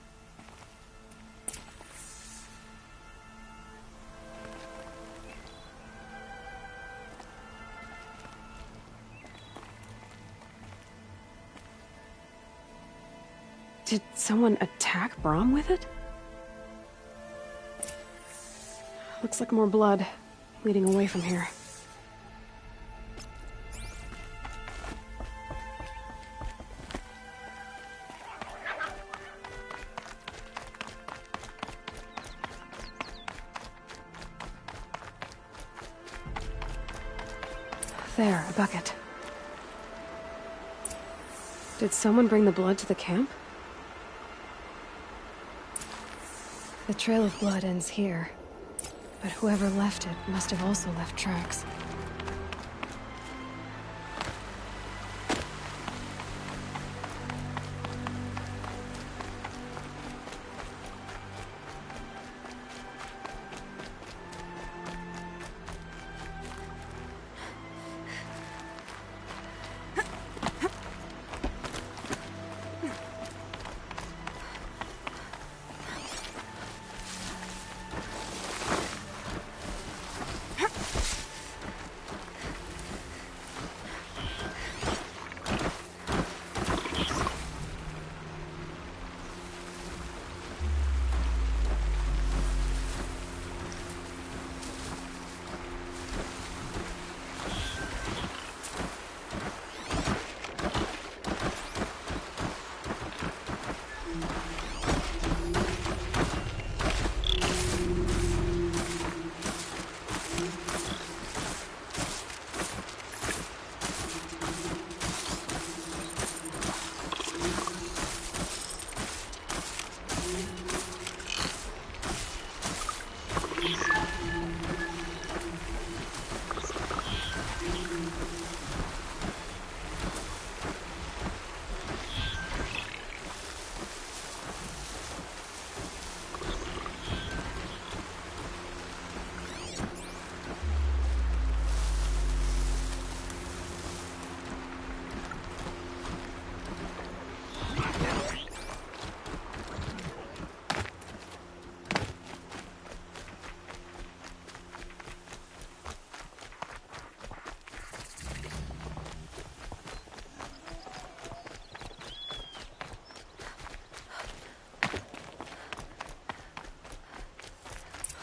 Did someone attack Brom with it? Looks like more blood leading away from here. There, a bucket. Did someone bring the blood to the camp? The trail of blood ends here, but whoever left it must have also left tracks.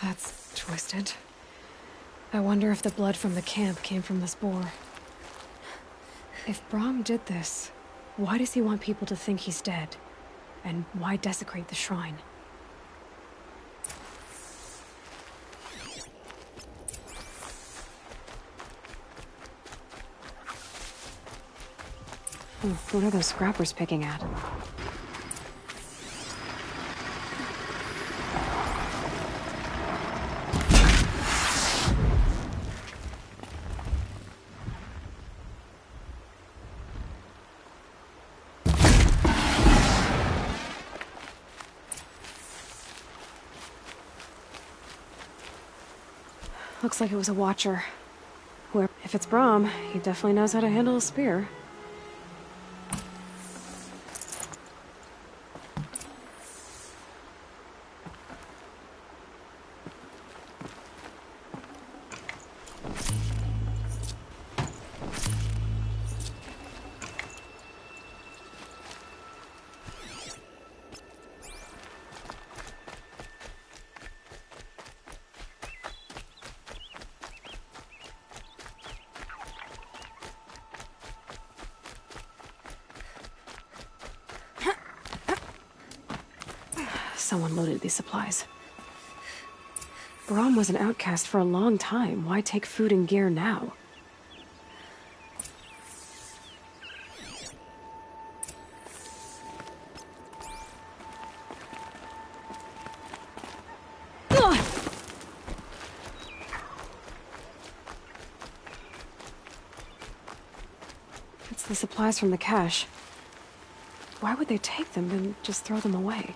That's twisted. I wonder if the blood from the camp came from this boar. If Brahm did this, why does he want people to think he's dead? And why desecrate the shrine? What are those scrappers picking at? Looks like it was a watcher. If it's Brahm, he definitely knows how to handle a spear. Someone loaded these supplies. Brahm was an outcast for a long time. Why take food and gear now? It's the supplies from the cache. Why would they take them and just throw them away?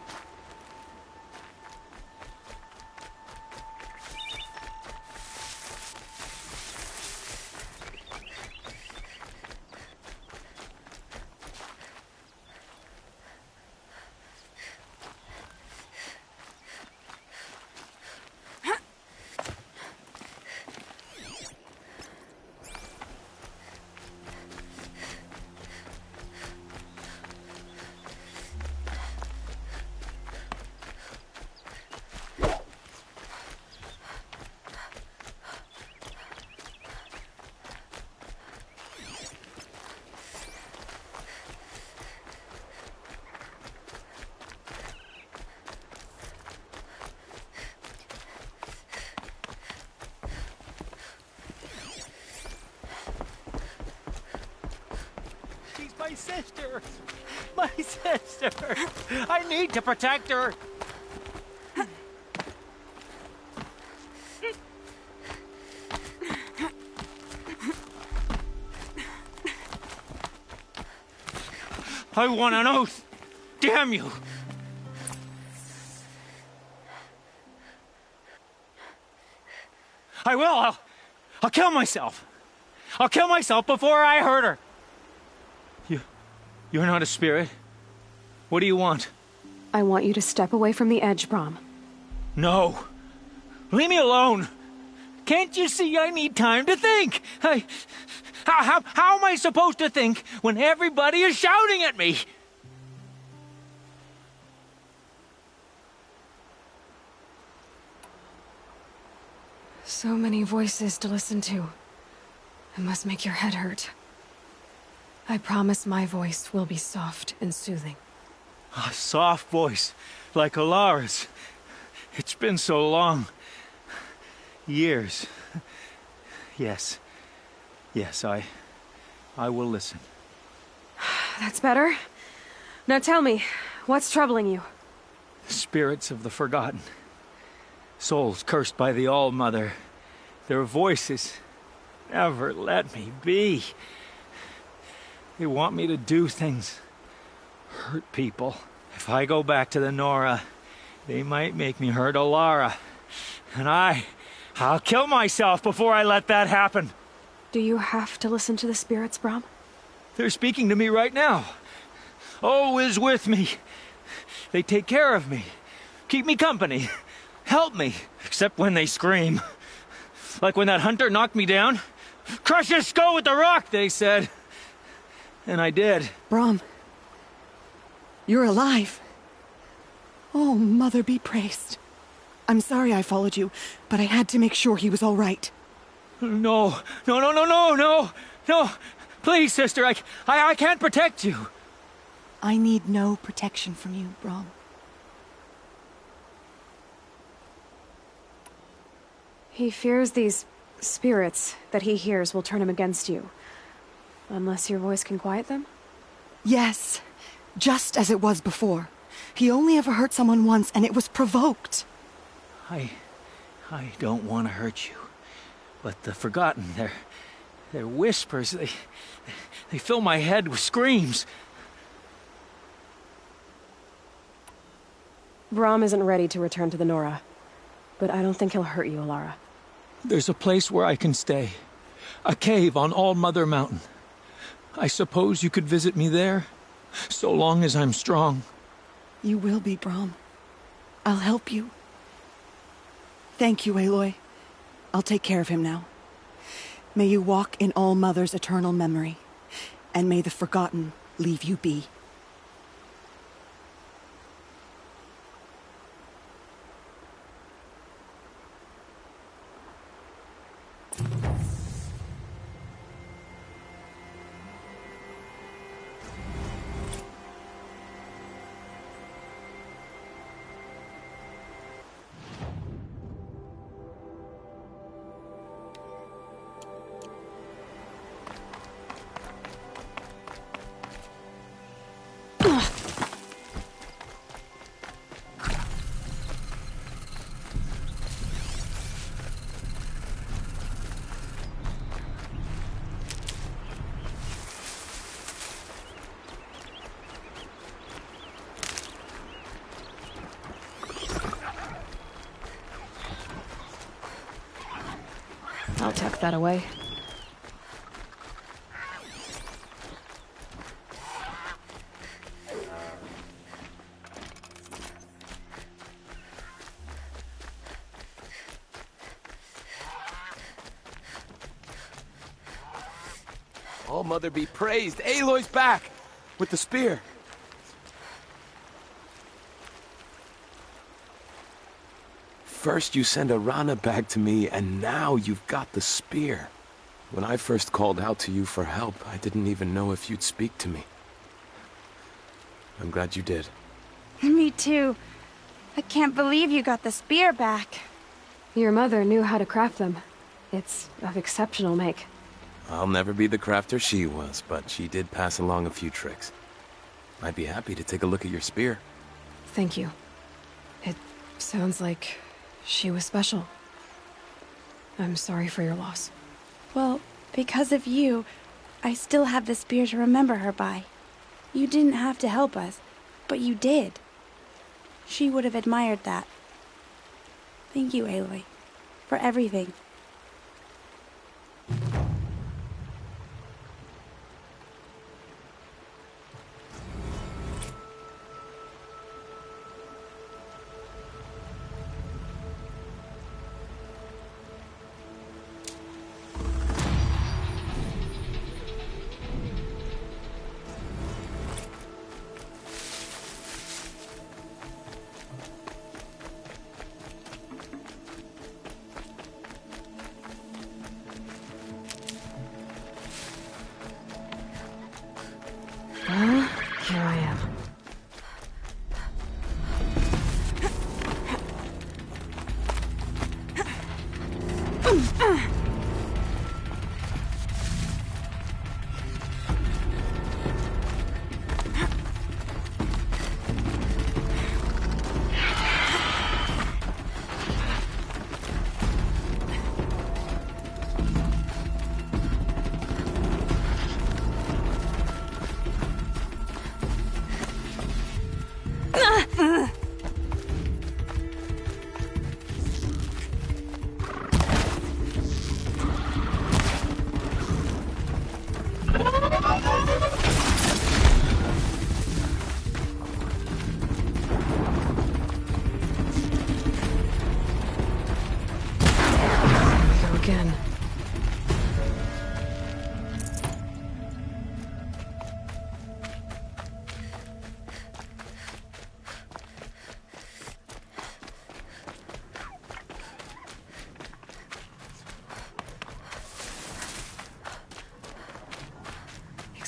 My sister! My sister! I need to protect her! I want an oath! Damn you! I will! I'll kill myself! I'll kill myself before I hurt her! You're not a spirit. What do you want? I want you to step away from the edge, Brahm. No! Leave me alone! Can't you see I need time to think? How am I supposed to think when everybody is shouting at me? So many voices to listen to. It must make your head hurt. I promise my voice will be soft and soothing. A soft voice, like Alara's. It's been so long. Years. Yes. Yes, I will listen. That's better. Now tell me, what's troubling you? Spirits of the forgotten. Souls cursed by the All-Mother. Their voices never let me be. They want me to do things, hurt people. If I go back to the Nora, they might make me hurt Alara. And I'll kill myself before I let that happen. Do you have to listen to the spirits, Brom? They're speaking to me right now. O is with me. They take care of me, keep me company, help me, except when they scream. Like when that hunter knocked me down. Crush his skull with the rock, they said. And I did. Brom, you're alive. Oh, Mother be praised. I'm sorry I followed you, but I had to make sure he was all right. No. Please, sister, I can't protect you. I need no protection from you, Brom. He fears these spirits that he hears will turn him against you. Unless your voice can quiet them? Yes, just as it was before. He only ever hurt someone once, and it was provoked. I don't want to hurt you. But the Forgotten, their whispers, they fill my head with screams. Brom isn't ready to return to the Nora, but I don't think he'll hurt you, Alara. There's a place where I can stay. A cave on All-Mother Mountain. I suppose you could visit me there, so long as I'm strong. You will be, Brom. I'll help you. Thank you, Aloy. I'll take care of him now. May you walk in All-Mother's eternal memory, and may the Forgotten leave you be. I'll tuck that away. All-Mother be praised. Aloy's back with the spear. First you send Arana back to me, and now you've got the spear. When I first called out to you for help, I didn't even know if you'd speak to me. I'm glad you did. Me too. I can't believe you got the spear back. Your mother knew how to craft them. It's of exceptional make. I'll never be the crafter she was, but she did pass along a few tricks. I'd be happy to take a look at your spear. Thank you. It sounds like she was special. I'm sorry for your loss. Well, because of you, I still have the spear to remember her by. You didn't have to help us, but you did. She would have admired that. Thank you, Aloy, for everything.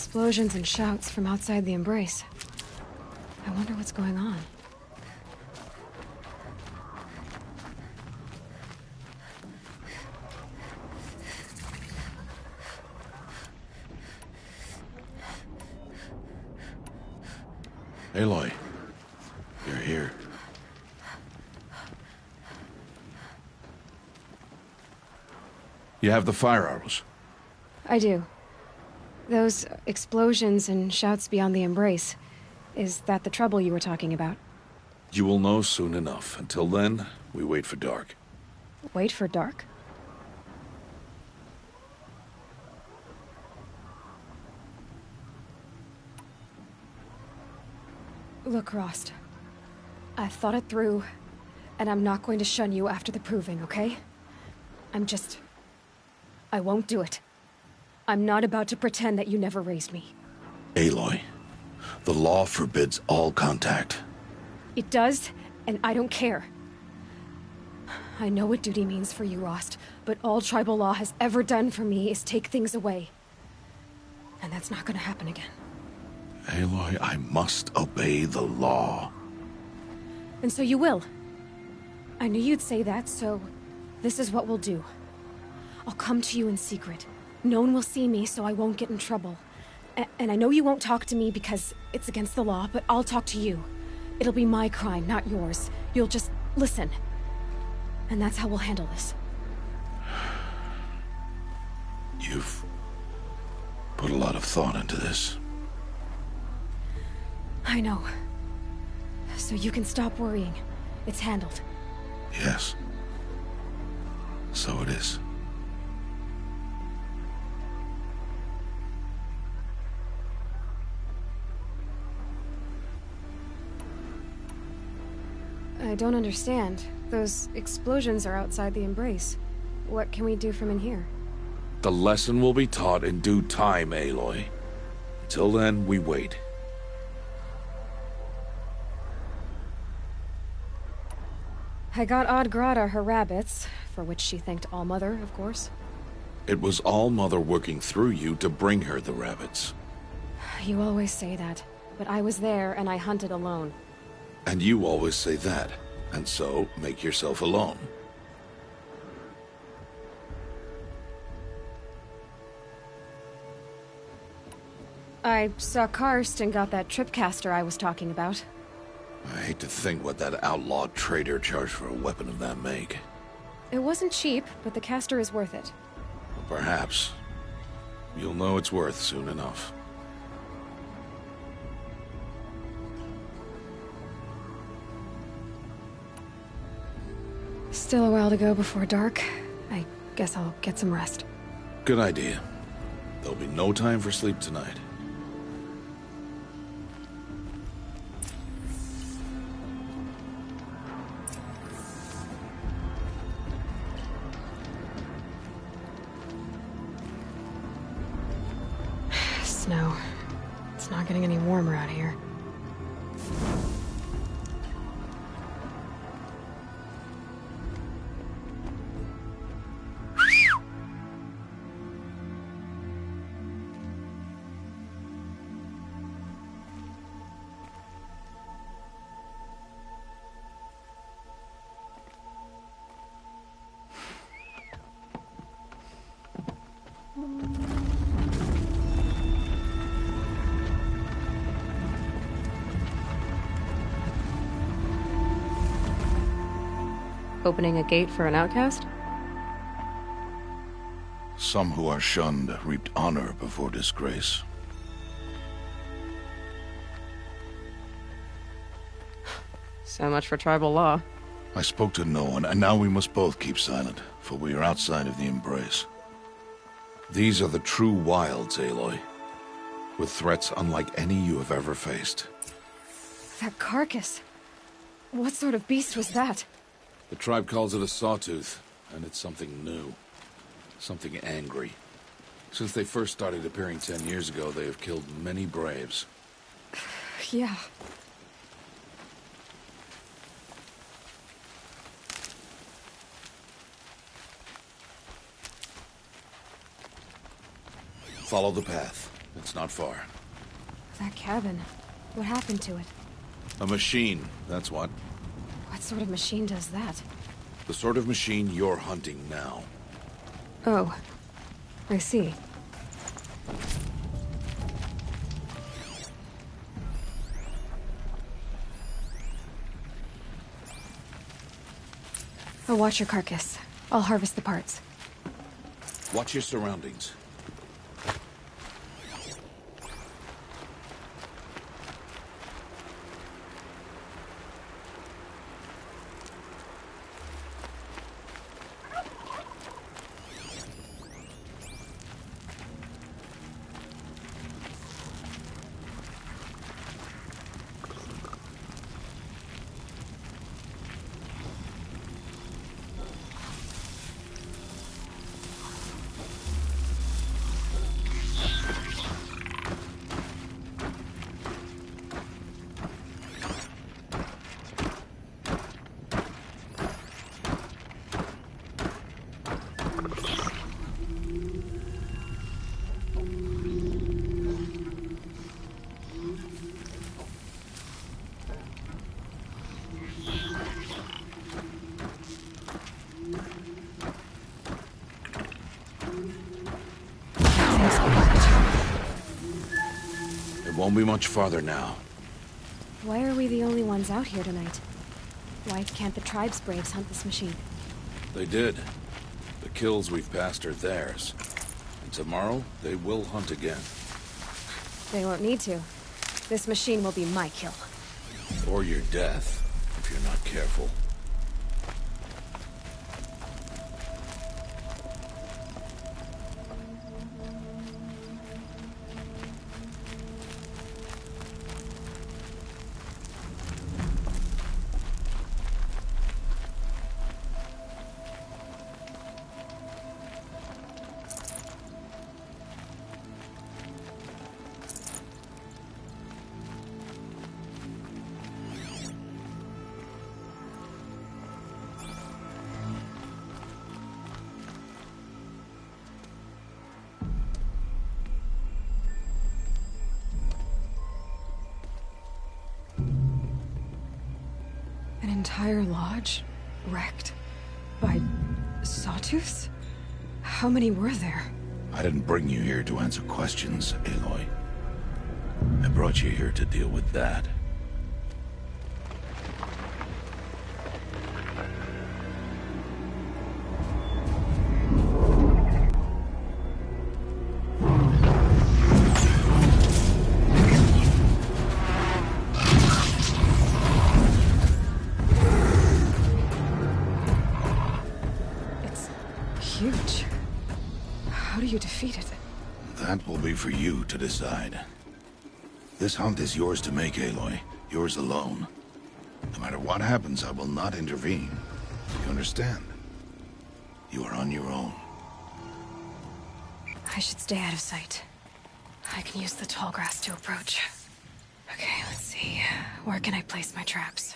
explosions and shouts from outside the embrace. I wonder what's going on. Aloy, you're here. You have the fire arrows. I do. Those explosions and shouts beyond the embrace. Is that the trouble you were talking about? You will know soon enough. Until then, we wait for dark. Wait for dark? Look, Rost. I've thought it through, and I'm not going to shun you after the proving, okay? I won't do it. I'm not about to pretend that you never raised me. Aloy, the law forbids all contact. It does, and I don't care. I know what duty means for you, Rost, but all tribal law has ever done for me is take things away. And that's not gonna happen again. Aloy, I must obey the law. And so you will. I knew you'd say that, so this is what we'll do. I'll come to you in secret. No one will see me, so I won't get in trouble. And I know you won't talk to me because it's against the law, but I'll talk to you. It'll be my crime, not yours. You'll just listen. And that's how we'll handle this. You've put a lot of thought into this. I know. So you can stop worrying. It's handled. Yes. So it is. I don't understand. Those explosions are outside the embrace. What can we do from in here? The lesson will be taught in due time, Aloy. Till then, we wait. I got Odd Grata her rabbits, for which she thanked All-Mother, of course. It was All-Mother working through you to bring her the rabbits. You always say that, but I was there and I hunted alone. And you always say that, and so make yourself alone. I saw Karst and got that tripcaster I was talking about. I hate to think what that outlawed trader charged for a weapon of that make. It wasn't cheap, but the caster is worth it. Perhaps. You'll know it's worth soon enough. Still a while to go before dark. I guess I'll get some rest. Good idea. There'll be no time for sleep tonight. Snow. It's not getting any warmer out here. Opening a gate for an outcast? Some who are shunned reaped honor before disgrace. So much for tribal law. I spoke to no one, and now we must both keep silent, for we are outside of the embrace. These are the true wilds, Aloy, with threats unlike any you have ever faced. That carcass. What sort of beast was that? The tribe calls it a sawtooth, and it's something new. Something angry. Since they first started appearing 10 years ago, they have killed many braves. Yeah. Follow the path. It's not far. That cabin. What happened to it? A machine, that's what. What sort of machine does that? The sort of machine you're hunting now. Oh. I see. I'll watch your carcass. I'll harvest the parts. Watch your surroundings. Won't be much farther now. Why are we the only ones out here tonight? Why can't the tribe's braves hunt this machine? They did. The kills we've passed are theirs. And tomorrow, they will hunt again. They won't need to. This machine will be my kill. Or your death, if you're not careful. An entire lodge? Wrecked? By sawtooths? How many were there? I didn't bring you here to answer questions, Aloy. I brought you here to deal with that. Huge. How do you defeat it? That will be for you to decide. This hunt is yours to make, Aloy. Yours alone. No matter what happens, I will not intervene. You understand? You are on your own. I should stay out of sight. I can use the tall grass to approach. Okay, let's see. Where can I place my traps?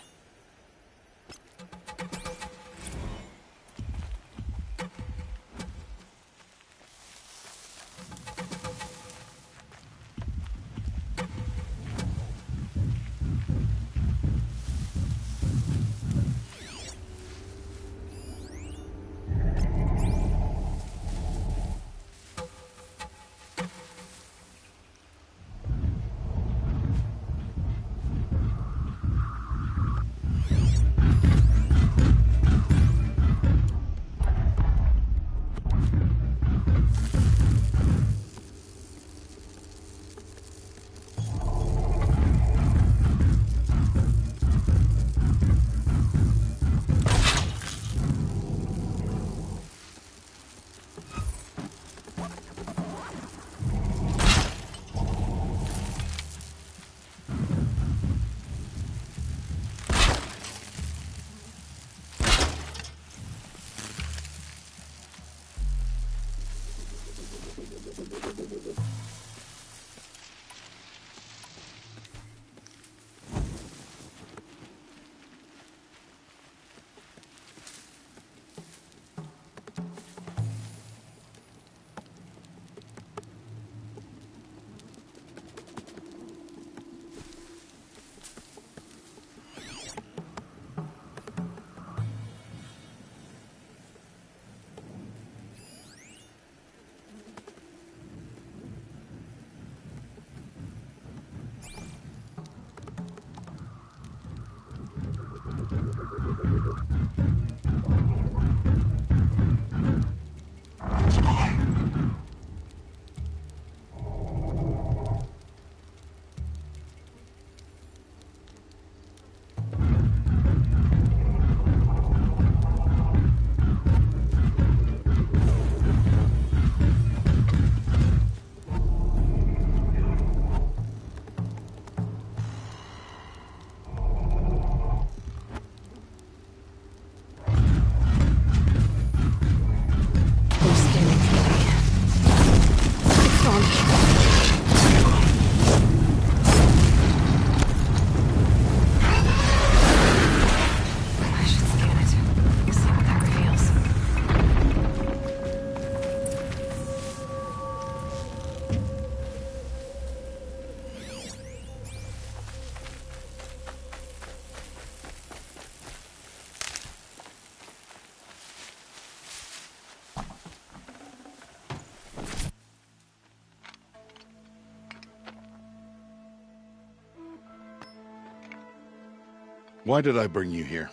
Why did I bring you here?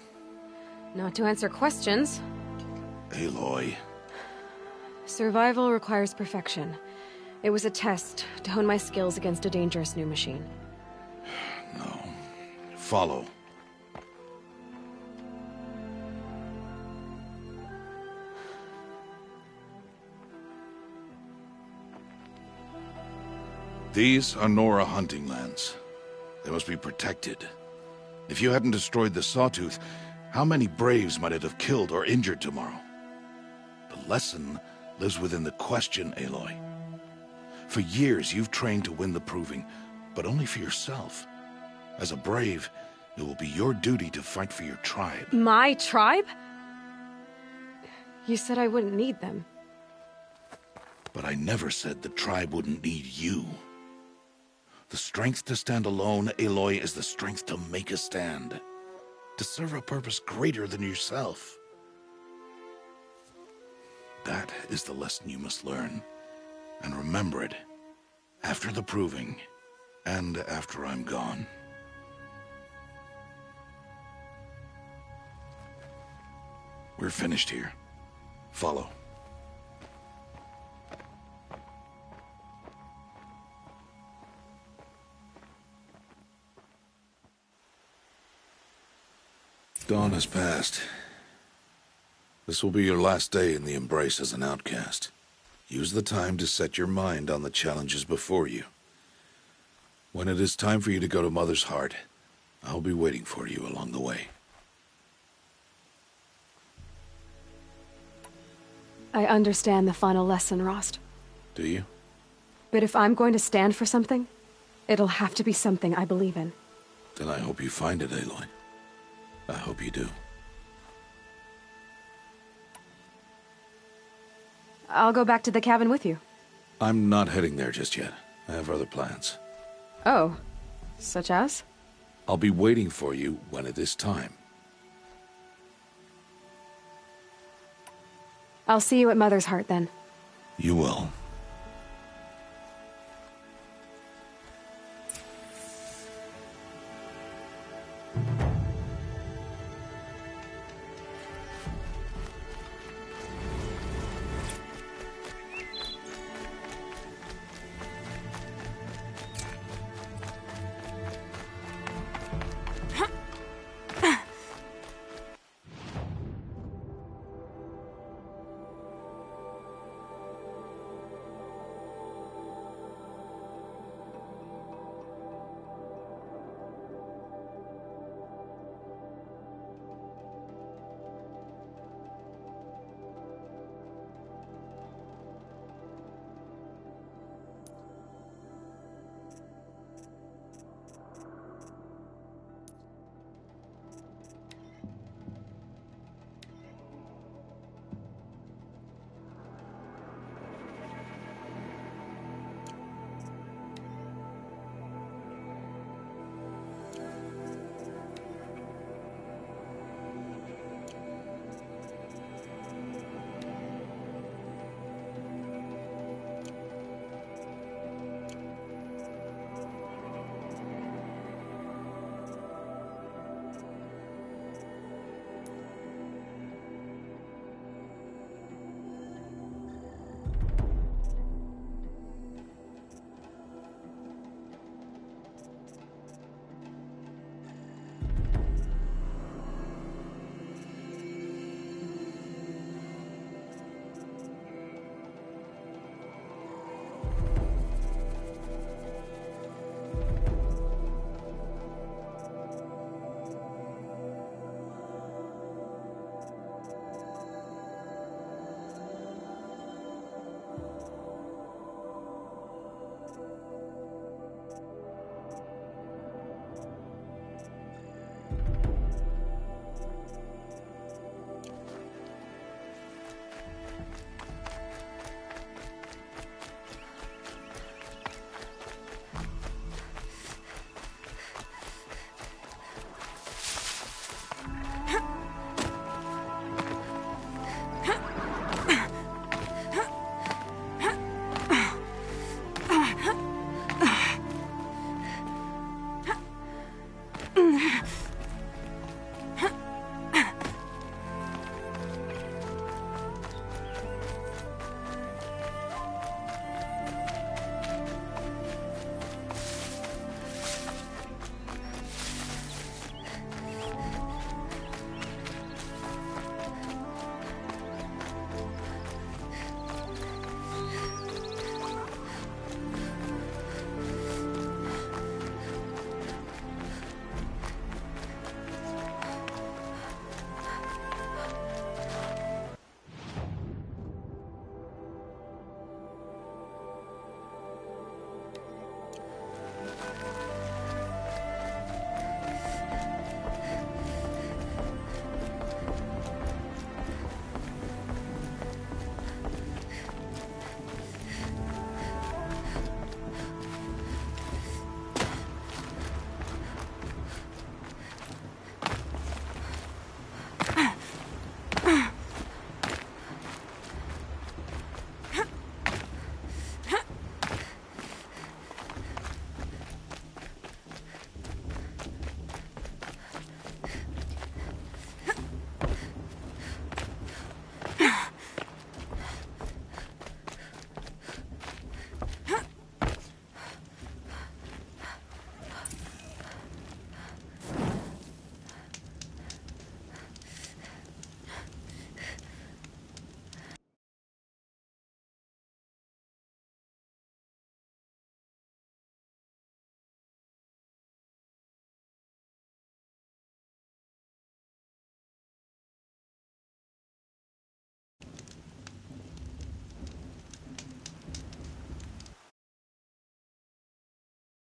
Not to answer questions. Aloy. Survival requires perfection. It was a test to hone my skills against a dangerous new machine. No. Follow. These are Nora hunting lands. They must be protected. If you hadn't destroyed the Sawtooth, how many Braves might it have killed or injured tomorrow? The lesson lives within the question, Aloy. For years, you've trained to win the Proving, but only for yourself. As a Brave, it will be your duty to fight for your tribe. My tribe? You said I wouldn't need them. But I never said the tribe wouldn't need you. The strength to stand alone, Aloy, is the strength to make a stand. To serve a purpose greater than yourself. That is the lesson you must learn. And remember it. After the Proving. And after I'm gone. We're finished here. Follow. Dawn has passed. This will be your last day in the Embrace as an outcast. Use the time to set your mind on the challenges before you. When it is time for you to go to Mother's Heart, I'll be waiting for you along the way. I understand the final lesson, Rost. Do you? But if I'm going to stand for something, it'll have to be something I believe in. Then I hope you find it, Aloy. I hope you do. I'll go back to the cabin with you. I'm not heading there just yet. I have other plans. Oh, such as? I'll be waiting for you when it is time. I'll see you at Mother's Heart then. You will.